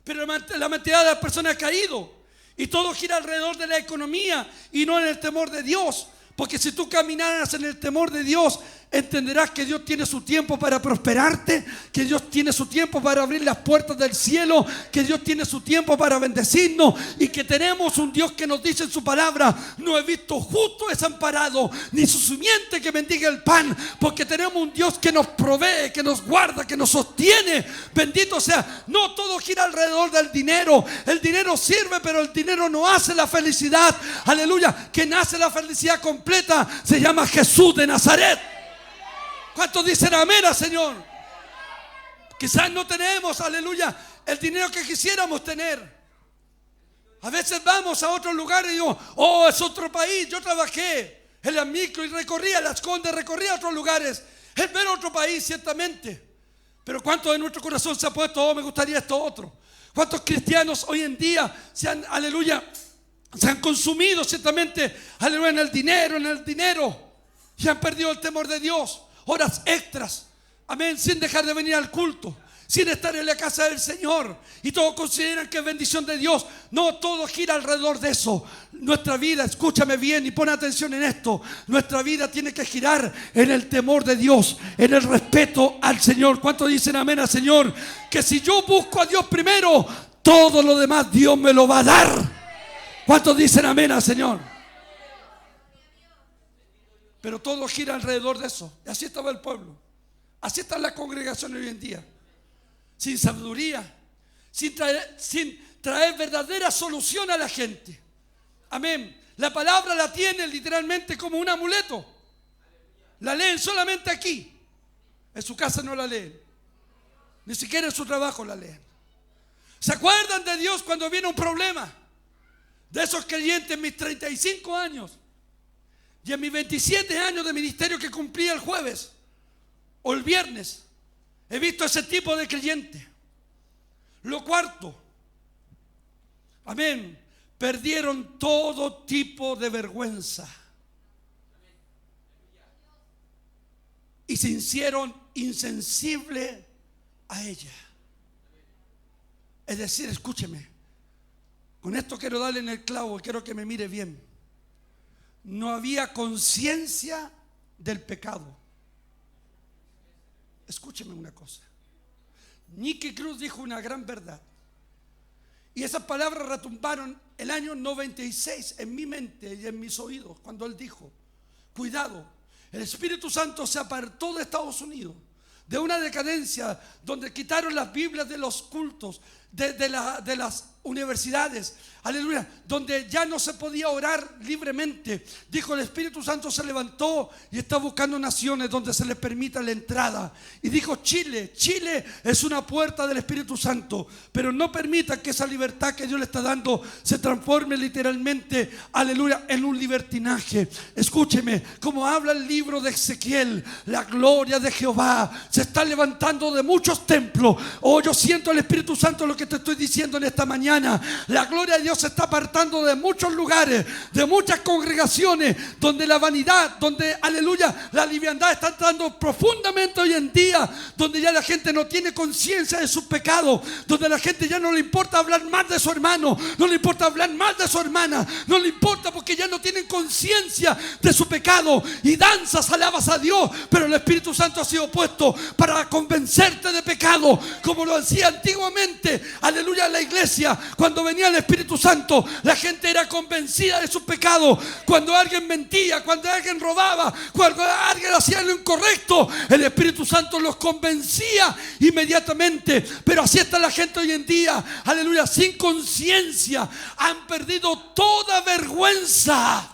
pero la mentalidad de las personas ha caído. Y todo gira alrededor de la economía y no en el temor de Dios. Porque si tú caminaras en el temor de Dios, entenderás que Dios tiene su tiempo para prosperarte, que Dios tiene su tiempo para abrir las puertas del cielo, que Dios tiene su tiempo para bendecirnos, y que tenemos un Dios que nos dice en su palabra: no he visto justo desamparado, ni su simiente que mendiga el pan. Porque tenemos un Dios que nos provee, que nos guarda, que nos sostiene. Bendito sea. No todo gira alrededor del dinero. El dinero sirve, pero el dinero no hace la felicidad. Aleluya. Quien hace la felicidad completa se llama Jesús de Nazaret. ¿Cuántos dicen amén al Señor? Quizás no tenemos, aleluya, el dinero que quisiéramos tener. A veces vamos a otros lugares y digo: oh, es otro país. Yo trabajé en la micro y recorría Las Condes, recorría otros lugares. Es ver otro país, ciertamente. Pero ¿cuánto de nuestro corazón se ha puesto: oh, me gustaría esto otro? ¿Cuántos cristianos hoy en día se han, aleluya, se han consumido ciertamente, aleluya, en el dinero, y han perdido el temor de Dios? Horas extras, amén, sin dejar de venir al culto, sin estar en la casa del Señor, y todos consideran que es bendición de Dios. No, todo gira alrededor de eso. Nuestra vida, escúchame bien y pon atención en esto, nuestra vida tiene que girar en el temor de Dios, en el respeto al Señor. ¿Cuántos dicen amén al Señor? Que si yo busco a Dios primero, todo lo demás Dios me lo va a dar. ¿Cuántos dicen amén al Señor? Pero todo gira alrededor de eso. Y así estaba el pueblo. Así está la congregación hoy en día. Sin sabiduría, sin traer verdadera solución a la gente. Amén. La palabra la tienen literalmente como un amuleto. La leen solamente aquí. En su casa no la leen. Ni siquiera en su trabajo la leen. ¿Se acuerdan de Dios cuando viene un problema? De esos creyentes en mis 35 años y en mis 27 años de ministerio que cumplí el jueves o el viernes, he visto ese tipo de creyente. Lo cuarto, amén, perdieron todo tipo de vergüenza y se hicieron insensibles a ella. Es decir, escúcheme, con esto quiero darle en el clavo y quiero que me mire bien. No había conciencia del pecado. Escuche. escúcheme una cosa. Nicky Cruz dijo una gran verdad. Y esas palabras retumbaron el año 96 en mi mente y en mis oídos cuando él dijo: cuidado, el Espíritu Santo se apartó de Estados Unidos, de una decadencia donde quitaron las Biblias de los cultos, de las universidades, aleluya, donde ya no se podía orar libremente. Dijo: el Espíritu Santo se levantó y está buscando naciones donde se le permita la entrada. Y dijo: Chile es una puerta del Espíritu Santo, pero no permita que esa libertad que Dios le está dando se transforme literalmente, aleluya, en un libertinaje. Escúcheme, como habla el libro de Ezequiel, la gloria de Jehová se está levantando de muchos templos. Oh, yo siento el Espíritu Santo, lo que te estoy diciendo en esta mañana. La gloria de Dios se está apartando de muchos lugares, de muchas congregaciones, donde la vanidad, donde, aleluya, la liviandad está entrando profundamente hoy en día, donde ya la gente no tiene conciencia de sus pecados, donde a la gente ya no le importa hablar mal de su hermano, no le importa hablar mal de su hermana, no le importa porque ya no tienen conciencia de su pecado, y danzas, alabas a Dios, pero el Espíritu Santo ha sido puesto para convencerte de pecado, como lo hacía antiguamente, aleluya, la iglesia. Cuando venía el Espíritu Santo, la gente era convencida de sus pecados. Cuando alguien mentía, cuando alguien robaba, cuando alguien hacía lo incorrecto, el Espíritu Santo los convencía inmediatamente. Pero así está la gente hoy en día, aleluya, sin conciencia. Han perdido toda vergüenza,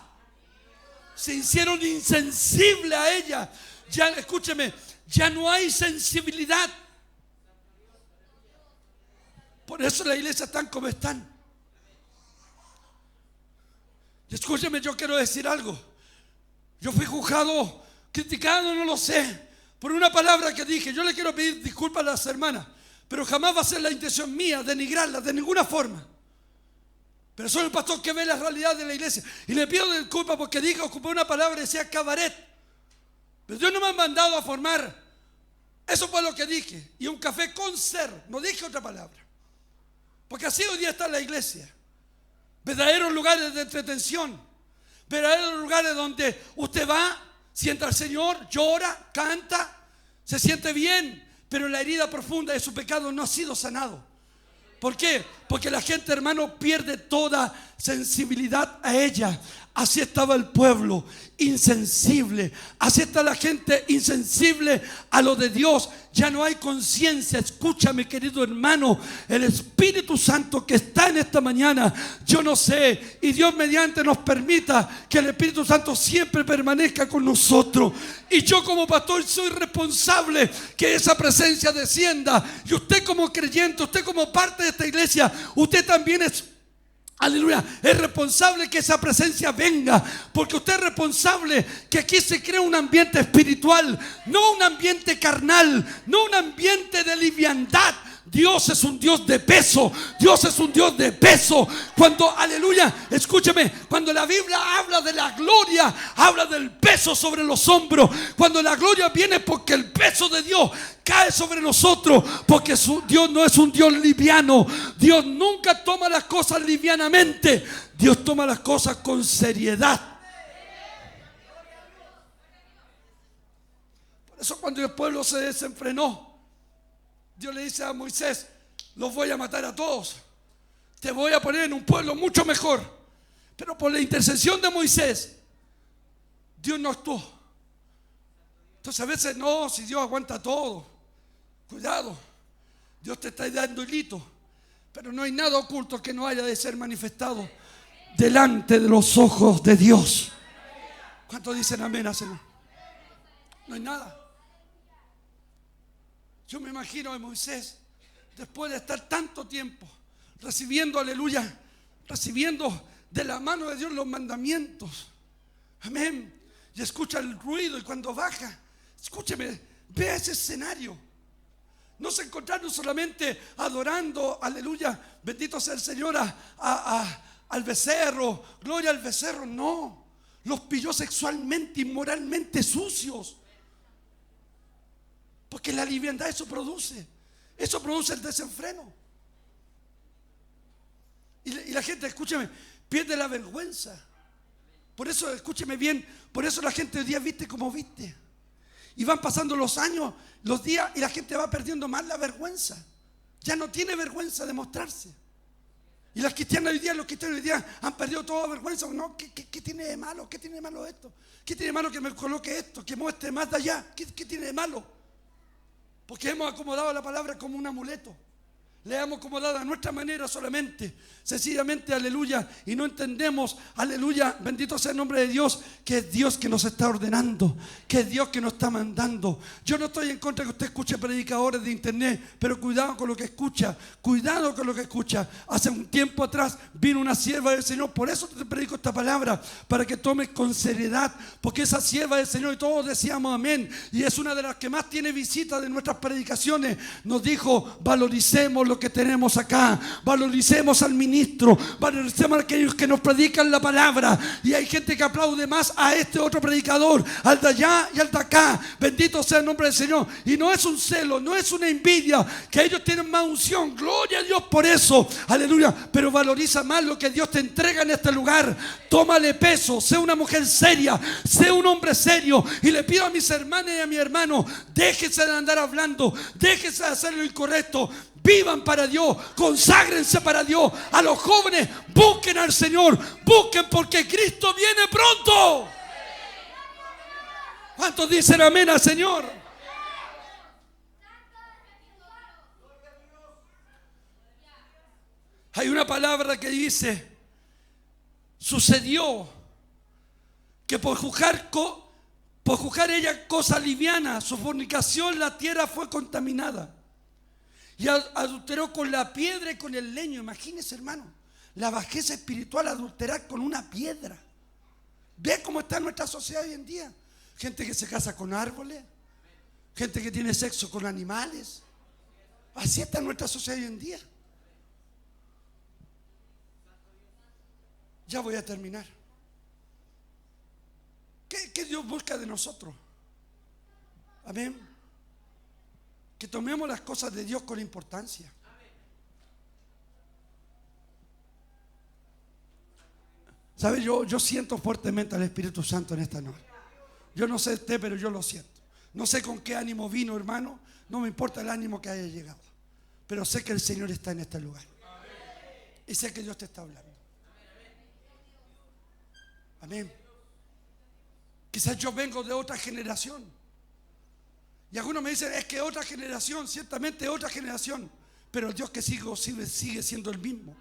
se hicieron insensibles a ella. Ya, escúcheme, ya no hay sensibilidad. Por eso la iglesia están como están. Y escúcheme, yo quiero decir algo. Yo fui juzgado, criticado, no lo sé, por una palabra que dije. Yo le quiero pedir disculpas a las hermanas, pero jamás va a ser la intención mía denigrarlas de ninguna forma. Pero soy el pastor que ve la realidad de la iglesia. Y le pido disculpas porque dije, ocupé una palabra que decía cabaret. Pero Dios no me ha mandado a formar. Eso fue lo que dije. Y un café con ser. No dije otra palabra. Porque así hoy día está la iglesia. Verdaderos lugares de entretención. Verdaderos lugares donde usted va, sienta al Señor, llora, canta, se siente bien, pero la herida profunda de su pecado no ha sido sanado. ¿Por qué? Porque la gente, hermano, pierde toda sensibilidad a ella. Así estaba el pueblo, insensible. Así está la gente, insensible a lo de Dios. Ya no hay conciencia. Escúchame, querido hermano, el Espíritu Santo que está en esta mañana, yo no sé, y Dios mediante nos permita que el Espíritu Santo siempre permanezca con nosotros. Y yo como pastor soy responsable que esa presencia descienda. Y usted como creyente, usted como parte de esta iglesia, usted también es, aleluya, es responsable que esa presencia venga, porque usted es responsable que aquí se cree un ambiente espiritual, no un ambiente carnal, no un ambiente de liviandad. Dios es un Dios de peso. Dios es un Dios de peso. Cuando, aleluya, escúcheme, cuando la Biblia habla de la gloria, habla del peso sobre los hombros. Cuando la gloria viene porque el peso de Dios cae sobre nosotros, porque Dios no es un Dios liviano. Dios nunca toma las cosas livianamente. Dios toma las cosas con seriedad. Por eso cuando el pueblo se desenfrenó, Dios le dice a Moisés: los voy a matar a todos, te voy a poner en un pueblo mucho mejor. Pero por la intercesión de Moisés, Dios no actuó. Entonces a veces no, si Dios aguanta todo, cuidado, Dios te está dando hilito, pero no hay nada oculto que no haya de ser manifestado delante de los ojos de Dios. ¿Cuántos dicen amén? No hay nada. Yo me imagino a Moisés, después de estar tanto tiempo recibiendo, aleluya, recibiendo de la mano de Dios los mandamientos, amén, y escucha el ruido, y cuando baja, escúcheme, vea ese escenario. No se encontraron solamente adorando, aleluya, bendito sea el Señor, al becerro, gloria al becerro. No, los pilló sexualmente, inmoralmente sucios. Porque la liviandad eso produce el desenfreno. Y la gente, escúcheme, pierde la vergüenza. Por eso, escúcheme bien, por eso la gente hoy día viste como viste. Y van pasando los años, los días, y la gente va perdiendo más la vergüenza. Ya no tiene vergüenza de mostrarse. Y los cristianos hoy día han perdido toda vergüenza. No, ¿qué tiene de malo? ¿Qué tiene de malo esto? ¿Qué tiene de malo que me coloque esto? Que muestre más de allá. ¿Qué tiene de malo? Porque hemos acomodado la palabra como un amuleto. Le hemos acomodado a nuestra manera solamente, sencillamente, aleluya, y no entendemos, aleluya, bendito sea el nombre de Dios, que es Dios que nos está ordenando, que es Dios que nos está mandando. Yo no estoy en contra de que usted escuche predicadores de internet, pero cuidado con lo que escucha, cuidado con lo que escucha. Hace un tiempo atrás vino una sierva del Señor, por eso te predico esta palabra, para que tomes con seriedad, porque esa sierva del Señor, y todos decíamos amén, y es una de las que más tiene visitas de nuestras predicaciones, nos dijo: valoricemos lo que tenemos acá, valoricemos al ministro, valoricemos a aquellos que nos predican la palabra. Y hay gente que aplaude más a este otro predicador, al de allá y al de acá. Bendito sea el nombre del Señor. Y no es un celo, no es una envidia, que ellos tienen más unción, gloria a Dios por eso, aleluya. Pero valoriza más lo que Dios te entrega en este lugar. Tómale peso, sé una mujer seria, sé un hombre serio. Y le pido a mis hermanas y a mi hermano: déjense de andar hablando, déjense de hacer lo incorrecto. Vivan para Dios, conságrense para Dios. A los jóvenes, busquen al Señor, busquen, porque Cristo viene pronto. ¿Cuántos dicen amén al Señor? Hay una palabra que dice: sucedió que por juzgar ella cosa liviana, su fornicación, la tierra fue contaminada. Y adulteró con la piedra y con el leño. Imagínense, hermano, la bajeza espiritual, adulterar con una piedra. Ve cómo está nuestra sociedad hoy en día. Gente que se casa con árboles, gente que tiene sexo con animales. Así está nuestra sociedad hoy en día. Ya voy a terminar. ¿Qué Dios busca de nosotros? Amén. Que tomemos las cosas de Dios con importancia. ¿Sabe? Yo siento fuertemente al Espíritu Santo en esta noche. Yo no sé usted, pero yo lo siento. No sé con qué ánimo vino, hermano. No me importa el ánimo que haya llegado. Pero sé que el Señor está en este lugar. Y sé que Dios te está hablando. Amén. Quizás yo vengo de otra generación. Y algunos me dicen: es que otra generación, ciertamente otra generación. Pero el Dios que sigue siendo el mismo.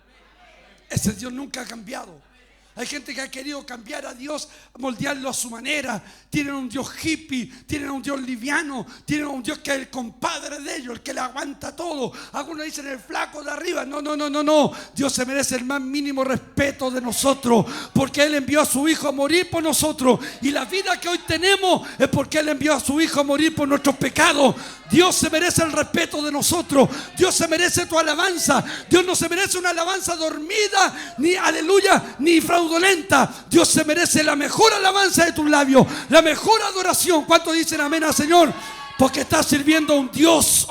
Ese Dios nunca ha cambiado. Hay gente que ha querido cambiar a Dios, moldearlo a su manera. Tienen un Dios hippie, tienen un Dios liviano, tienen un Dios que es el compadre de ellos, el que le aguanta todo. Algunos dicen el flaco de arriba. No. Dios se merece el más mínimo respeto de nosotros, porque Él envió a su Hijo a morir por nosotros. Y la vida que hoy tenemos es porque Él envió a su Hijo a morir por nuestros pecados. Dios se merece el respeto de nosotros. Dios se merece tu alabanza. Dios no se merece una alabanza dormida, ni aleluya, ni fraudulenta. Dios se merece la mejor alabanza de tus labios, la mejor adoración. ¿Cuántos dicen amén al Señor? Porque estás sirviendo a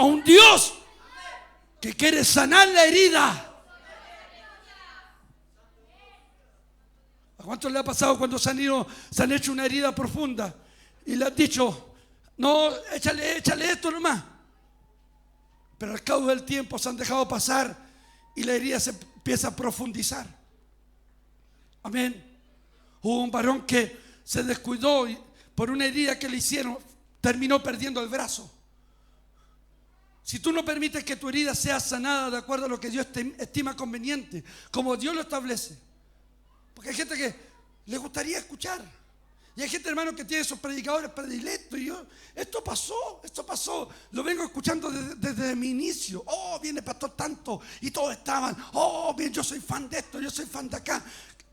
un Dios que quiere sanar la herida. ¿A cuántos le ha pasado cuando se han hecho una herida profunda y le han dicho: no, échale esto nomás? Pero al cabo del tiempo se han dejado pasar y la herida se empieza a profundizar. Amén. Hubo un varón que se descuidó y por una herida que le hicieron terminó perdiendo el brazo. Si tú no permites que tu herida sea sanada de acuerdo a lo que Dios te estima conveniente, como Dios lo establece, porque hay gente que le gustaría escuchar. Y hay gente, hermano, que tiene esos predicadores predilectos. Y esto pasó. Lo vengo escuchando desde mi inicio. Oh, viene pastor tanto. Y todos estaban: oh, bien, yo soy fan de esto, yo soy fan de acá.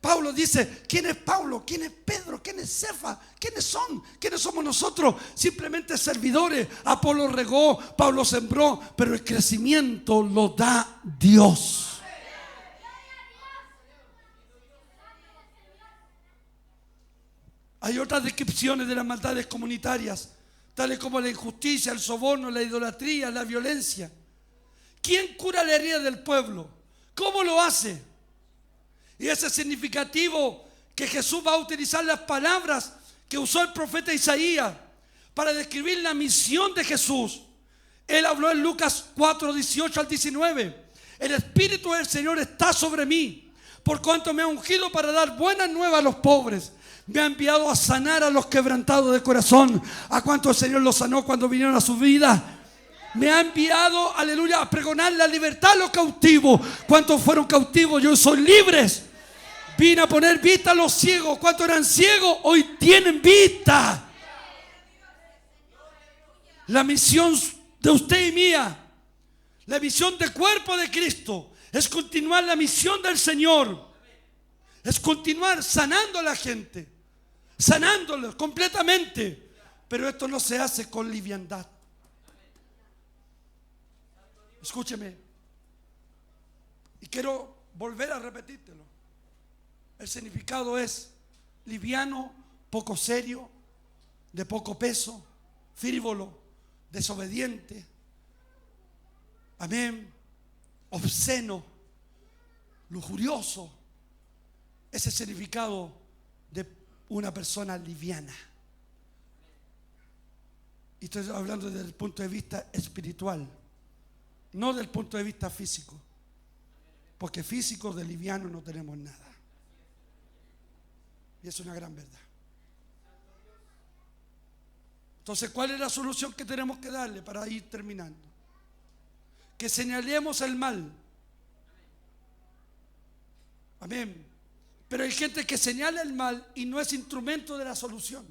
Pablo dice: ¿quién es Pablo? ¿Quién es Pedro? ¿Quién es Cefa? ¿Quiénes son? ¿Quiénes somos nosotros? Simplemente servidores. Apolo regó, Pablo sembró, pero el crecimiento lo da Dios. Hay otras descripciones de las maldades comunitarias, tales como la injusticia, el soborno, la idolatría, la violencia. ¿Quién cura la herida del pueblo? ¿Cómo lo hace? Y es significativo que Jesús va a utilizar las palabras que usó el profeta Isaías para describir la misión de Jesús. Él habló en Lucas 4, 18 al 19. El Espíritu del Señor está sobre mí, por cuanto me ha ungido para dar buenas nuevas a los pobres. Me ha enviado a sanar a los quebrantados de corazón. ¿A cuánto el Señor los sanó cuando vinieron a su vida? Me ha enviado, aleluya, a pregonar la libertad a los cautivos. ¿Cuántos fueron cautivos y hoy son libres? Vine a poner vista a los ciegos. ¿Cuántos eran ciegos? Hoy tienen vista. La misión de usted y mía, la misión del cuerpo de Cristo, es continuar la misión del Señor. Es continuar sanando a la gente, sanándolos completamente. Pero esto no se hace con liviandad. Escúcheme, y quiero volver a repetírtelo. El significado es liviano, poco serio, de poco peso, frívolo, desobediente, amén, obsceno, lujurioso. Ese es el significado de una persona liviana. Y estoy hablando desde el punto de vista espiritual, no del punto de vista físico, porque físico de liviano no tenemos nada. Y es una gran verdad. Entonces, ¿cuál es la solución que tenemos que darle para ir terminando? Que señalemos el mal. Amén. Pero hay gente que señala el mal y no es instrumento de la solución.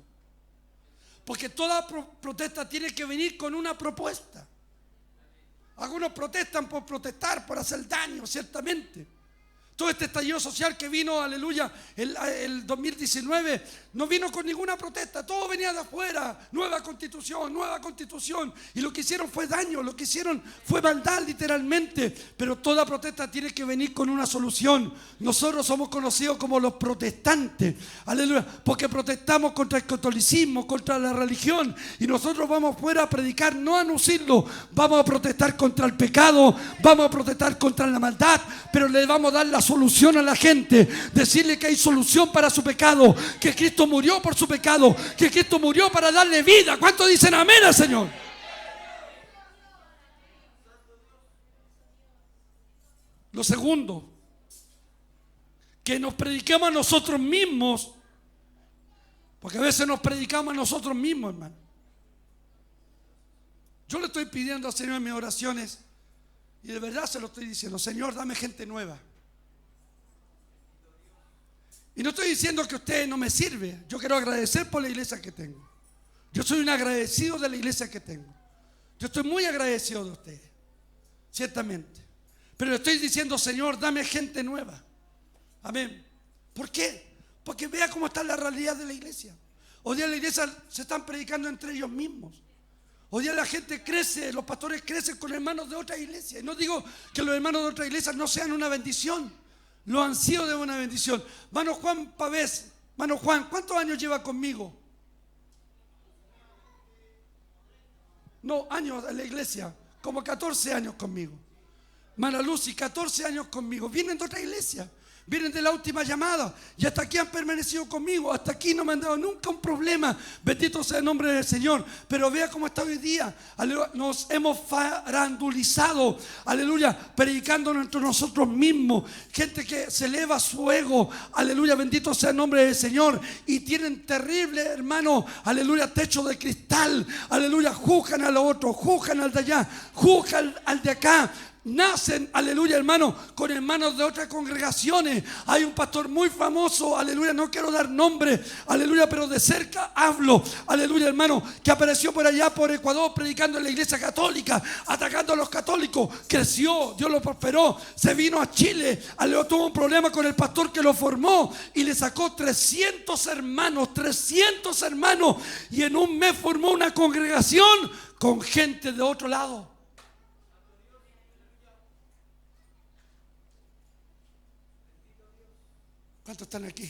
Porque toda protesta tiene que venir con una propuesta. Algunos protestan por protestar, por hacer daño, ciertamente. Todo este estallido social que vino, aleluya, el 2019, no vino con ninguna protesta, todo venía de afuera, nueva constitución, y lo que hicieron fue daño, lo que hicieron fue maldad literalmente, pero toda protesta tiene que venir con una solución. Nosotros somos conocidos como los protestantes, aleluya, porque protestamos contra el catolicismo, contra la religión, y nosotros vamos fuera a predicar, no a anunciarlo, vamos a protestar contra el pecado, vamos a protestar contra la maldad, pero le vamos a dar la solución a la gente, decirle que hay solución para su pecado, que Cristo murió por su pecado, que Cristo murió para darle vida. ¿Cuántos dicen amén al Señor? Lo segundo, que nos prediquemos a nosotros mismos, porque a veces nos predicamos a nosotros mismos, hermano. Yo le estoy pidiendo al Señor en mis oraciones, y de verdad se lo estoy diciendo: Señor, dame gente nueva. Y no estoy diciendo que usted no me sirve. Yo quiero agradecer por la iglesia que tengo. Yo soy un agradecido de la iglesia que tengo. Yo estoy muy agradecido de ustedes, ciertamente. Pero le estoy diciendo: Señor, dame gente nueva. Amén. ¿Por qué? Porque vea cómo está la realidad de la iglesia. Hoy día en la iglesia se están predicando entre ellos mismos. Hoy día la gente crece, los pastores crecen con hermanos de otra iglesia. Y no digo que los hermanos de otra iglesia no sean una bendición. Lo han sido de una bendición. Mano Juan Pavés, mano Juan, ¿cuántos años lleva conmigo? No, años en la iglesia, como 14 años conmigo. Mana Lucy, 14 años conmigo. Vienen de otra iglesia, vienen de la última llamada y hasta aquí han permanecido conmigo. Hasta aquí no me han dado nunca un problema. Bendito sea el nombre del Señor. Pero vea cómo está hoy día. Aleluya. Nos hemos farandulizado, aleluya, predicando entre nosotros mismos. Gente que se eleva su ego, aleluya, bendito sea el nombre del Señor. Y tienen terrible, hermano, aleluya, techo de cristal, aleluya. Juzgan a los otros, juzgan al de allá, juzgan al de acá. Nacen, aleluya, hermano, con hermanos de otras congregaciones. Hay un pastor muy famoso, aleluya, no quiero dar nombre, aleluya, pero de cerca hablo, aleluya, hermano, que apareció por allá por Ecuador predicando en la iglesia católica, atacando a los católicos. Creció, Dios lo prosperó, se vino a Chile, aleluya, tuvo un problema con el pastor que lo formó y le sacó 300 hermanos, y en un mes formó una congregación con gente de otro lado. ¿Cuántos están aquí?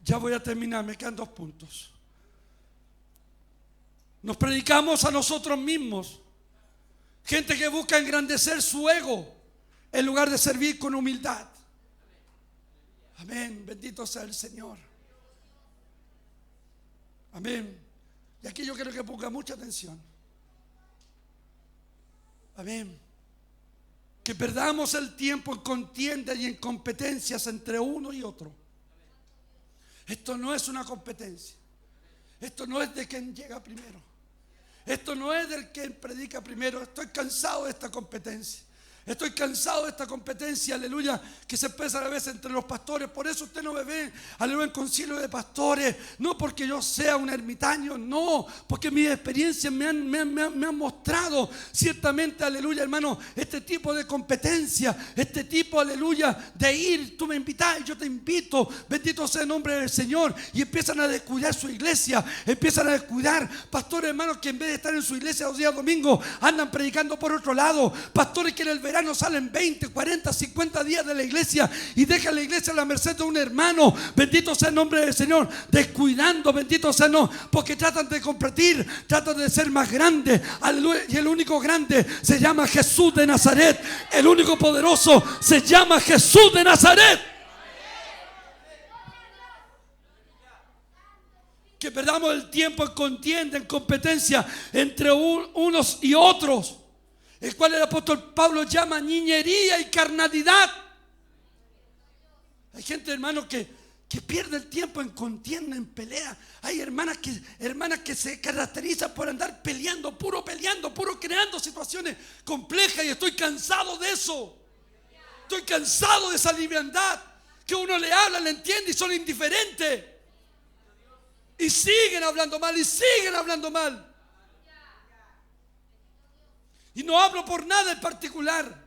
Ya voy a terminar, me quedan 2 puntos. Nos predicamos a nosotros mismos. Gente que busca engrandecer su ego en lugar de servir con humildad. Amén, bendito sea el Señor. Amén. Y aquí yo quiero que ponga mucha atención. Amén. Que perdamos el tiempo en contienda y en competencias entre uno y otro. Esto no es una competencia. Esto no es de quien llega primero. Esto no es del que predica primero. Estoy cansado de esta competencia. Estoy cansado de esta competencia, aleluya, que se empieza a veces entre los pastores. Por eso usted no me ve, aleluya, en concilio de pastores. No porque yo sea un ermitaño, no, porque mis experiencias me han mostrado ciertamente, aleluya, hermano, este tipo de competencia, este tipo, aleluya, de ir. Tú me invitas y yo te invito, bendito sea el nombre del Señor. Y empiezan a descuidar su iglesia, empiezan a descuidar pastores, hermanos, que en vez de estar en su iglesia los días domingos andan predicando por otro lado. Pastores que en el verano salen 20, 40, 50 días de la iglesia y dejan la iglesia a la merced de un hermano, bendito sea el nombre del Señor, descuidando, bendito sea, no, porque tratan de competir, tratan de ser más grandes, aleluya, y el único grande se llama Jesús de Nazaret, el único poderoso se llama Jesús de Nazaret. Que perdamos el tiempo en contienda, en competencia entre unos y otros, el cual el apóstol Pablo llama niñería y carnalidad. Hay gente, hermano, que pierde el tiempo en contienda, en pelea. Hay hermanas que se caracterizan por andar peleando, puro creando situaciones complejas, y estoy cansado de eso. Estoy cansado de esa liviandad, que uno le habla, le entiende y son indiferentes. Y siguen hablando mal, y siguen hablando mal. Y no hablo por nada en particular.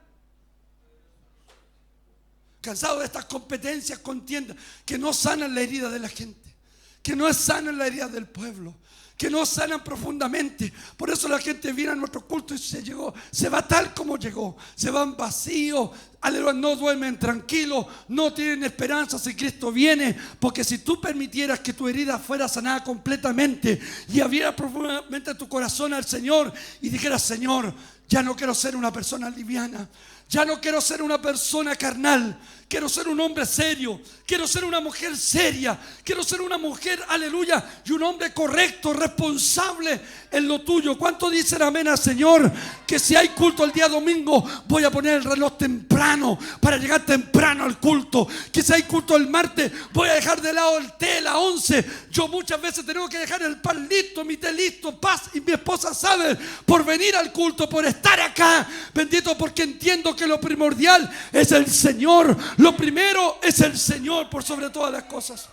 Cansado de estas competencias, contiendas, que no sanan la herida de la gente, que no sanan la herida del pueblo, que no sanan profundamente. Por eso la gente viene a nuestro culto y se va tal como llegó, se van vacíos, aleluya, no duermen tranquilos, no tienen esperanza si Cristo viene. Porque si tú permitieras que tu herida fuera sanada completamente y abriera profundamente tu corazón al Señor y dijeras: Señor, ya no quiero ser una persona liviana, ya no quiero ser una persona carnal, quiero ser un hombre serio, quiero ser una mujer seria, quiero ser una mujer, aleluya, y un hombre correcto, responsable en lo tuyo. ¿Cuánto dicen amén al Señor? Que si hay culto el día domingo, voy a poner el reloj temprano para llegar temprano al culto. Que si hay culto el martes, voy a dejar de lado el té, la 11. Yo muchas veces tengo que dejar el pan listo, mi té listo, paz, y mi esposa sabe, por venir al culto, por estar acá, bendito, porque entiendo que lo primordial es el Señor. Lo primero es el Señor por sobre todas las cosas.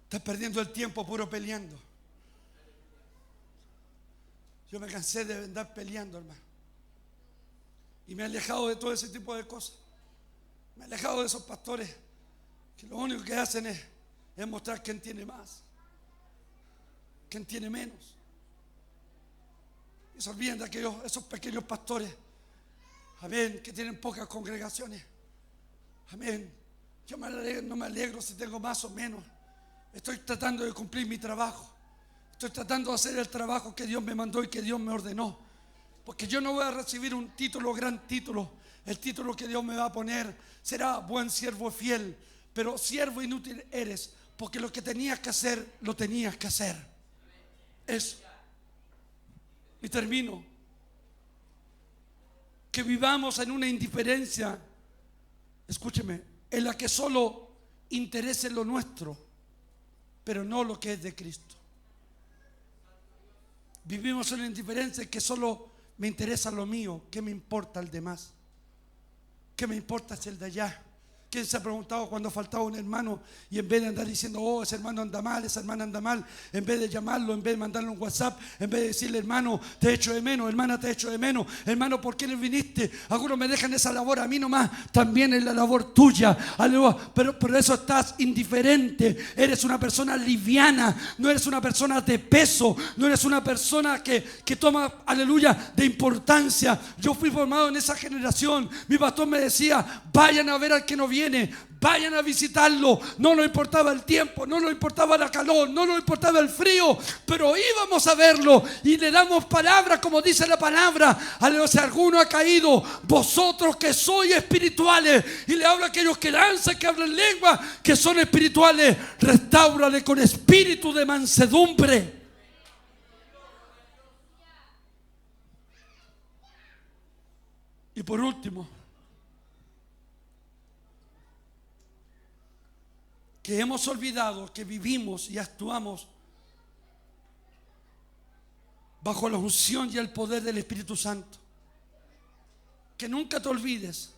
Estás perdiendo el tiempo puro peleando. Yo me cansé de andar peleando, hermano, y me he alejado de todo ese tipo de cosas. Me he alejado de esos pastores que lo único que hacen es mostrar quién tiene más, quién tiene menos. Y se olvidan de esos pequeños pastores, amén, que tienen pocas congregaciones. Amén. Yo no me alegro si tengo más o menos. Estoy tratando de cumplir mi trabajo. Estoy tratando de hacer el trabajo que Dios me mandó y que Dios me ordenó. Porque yo no voy a recibir un título, gran título. El título que Dios me va a poner será buen siervo fiel. Pero siervo inútil eres, porque lo que tenías que hacer, lo tenías que hacer. Eso. Y termino. Que vivamos en una indiferencia, escúcheme, en la que solo interese lo nuestro, pero no lo que es de Cristo. Vivimos en una indiferencia en que solo me interesa lo mío. ¿Qué me importa el demás? ¿Qué me importa si el de allá? ¿Quién se ha preguntado cuando faltaba un hermano y en vez de andar diciendo: oh, ese hermano anda mal, esa hermana anda mal, en vez de llamarlo, en vez de mandarle un WhatsApp, en vez de decirle: hermano, te echo de menos, hermana, te echo de menos, hermano, ¿por qué no viniste? Algunos me dejan esa labor a mí nomás, también es la labor tuya, aleluya. Pero por eso estás indiferente, eres una persona liviana, no eres una persona de peso, no eres una persona que toma, aleluya, de importancia. Yo fui formado en esa generación. Mi pastor me decía: vayan a ver al que no viene viene, vayan a visitarlo. No nos importaba el tiempo, no nos importaba la calor, no nos importaba el frío, pero íbamos a verlo y le damos palabra, como dice la palabra. Si alguno ha caído, vosotros que sois espirituales, y le habla a aquellos que danzan, que hablan lengua, que son espirituales, restáurale con espíritu de mansedumbre. Y por último, que hemos olvidado que vivimos y actuamos bajo la unción y el poder del Espíritu Santo. Que nunca te olvides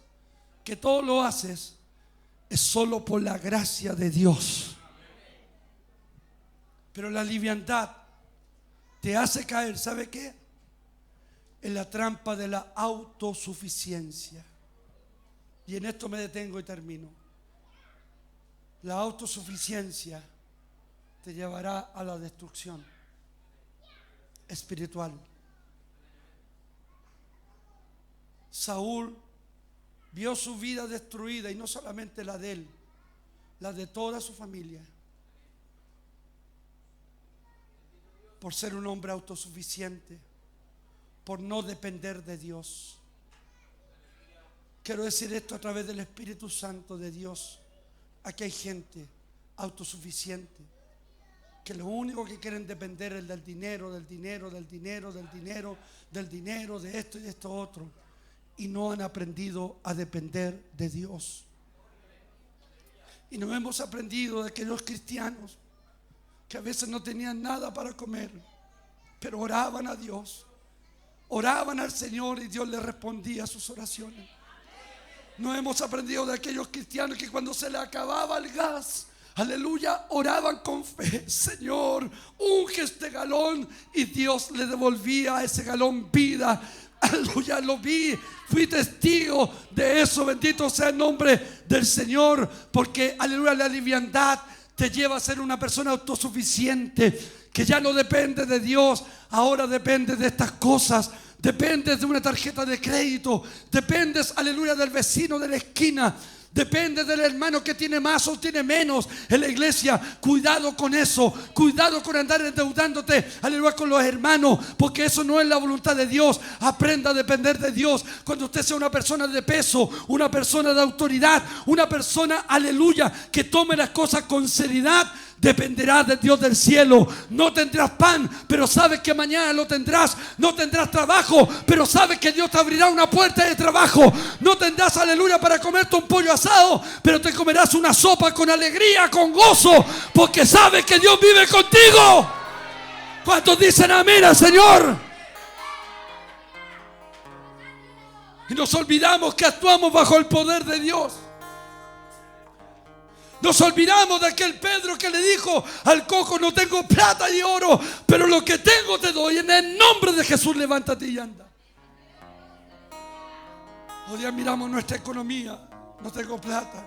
que todo lo haces es solo por la gracia de Dios. Pero la liviandad te hace caer, ¿sabe qué? En la trampa de la autosuficiencia. Y en esto me detengo y termino. La autosuficiencia te llevará a la destrucción espiritual. Saúl vio su vida destruida, y no solamente la de él, la de toda su familia, por ser un hombre autosuficiente, por no depender de Dios. Quiero decir esto a través del Espíritu Santo de Dios. Aquí hay gente autosuficiente que lo único que quieren depender es del dinero, del dinero, del dinero, del dinero, del dinero, de esto y de esto otro, y no han aprendido a depender de Dios. Y no hemos aprendido de aquellos cristianos que a veces no tenían nada para comer, pero oraban a Dios, oraban al Señor, y Dios les respondía a sus oraciones. No hemos aprendido de aquellos cristianos que cuando se les acababa el gas, aleluya, oraban con fe: Señor, unge este galón, y Dios le devolvía a ese galón vida. Aleluya, lo vi, fui testigo de eso. Bendito sea el nombre del Señor, porque aleluya, la liviandad te lleva a ser una persona autosuficiente, que ya no depende de Dios, ahora depende de estas cosas. Dependes de una tarjeta de crédito, dependes, aleluya, del vecino de la esquina, depende del hermano que tiene más o tiene menos en la iglesia. Cuidado con eso, cuidado con andar endeudándote, aleluya, con los hermanos, porque eso no es la voluntad de Dios. Aprenda a depender de Dios. Cuando usted sea una persona de peso, una persona de autoridad, una persona, aleluya, que tome las cosas con seriedad, dependerás del Dios del cielo. No tendrás pan, pero sabes que mañana lo tendrás. No tendrás trabajo, pero sabes que Dios te abrirá una puerta de trabajo. No tendrás, aleluya, para comerte un pollo asado, pero te comerás una sopa con alegría, con gozo, porque sabes que Dios vive contigo. ¿Cuántos dicen amén al Señor? Y nos olvidamos que actuamos bajo el poder de Dios. Nos olvidamos de aquel Pedro que le dijo al cojo: no tengo plata ni oro, pero lo que tengo te doy. En el nombre de Jesús, levántate y anda. Hoy día miramos nuestra economía: no tengo plata.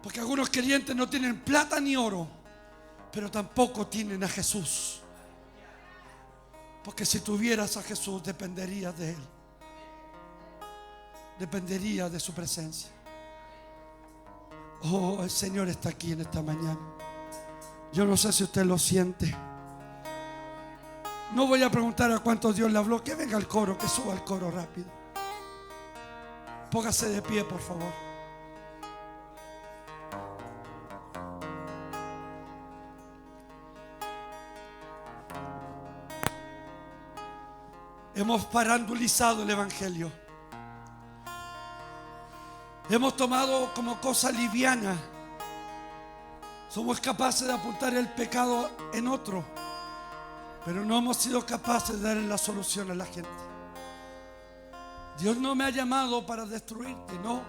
Porque algunos creyentes no tienen plata ni oro, pero tampoco tienen a Jesús. Porque si tuvieras a Jesús, dependerías de Él, dependerías de su presencia. Oh, el Señor está aquí en esta mañana. Yo no sé si usted lo siente. No voy a preguntar a cuántos Dios le habló. Que venga al coro, que suba al coro rápido. Póngase de pie, por favor. Hemos parandulizado el Evangelio. Hemos tomado como cosa liviana. Somos capaces de apuntar el pecado en otro, pero no hemos sido capaces de darle la solución a la gente. Dios no me ha llamado para destruirte, no.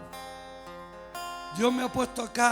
Dios me ha puesto acá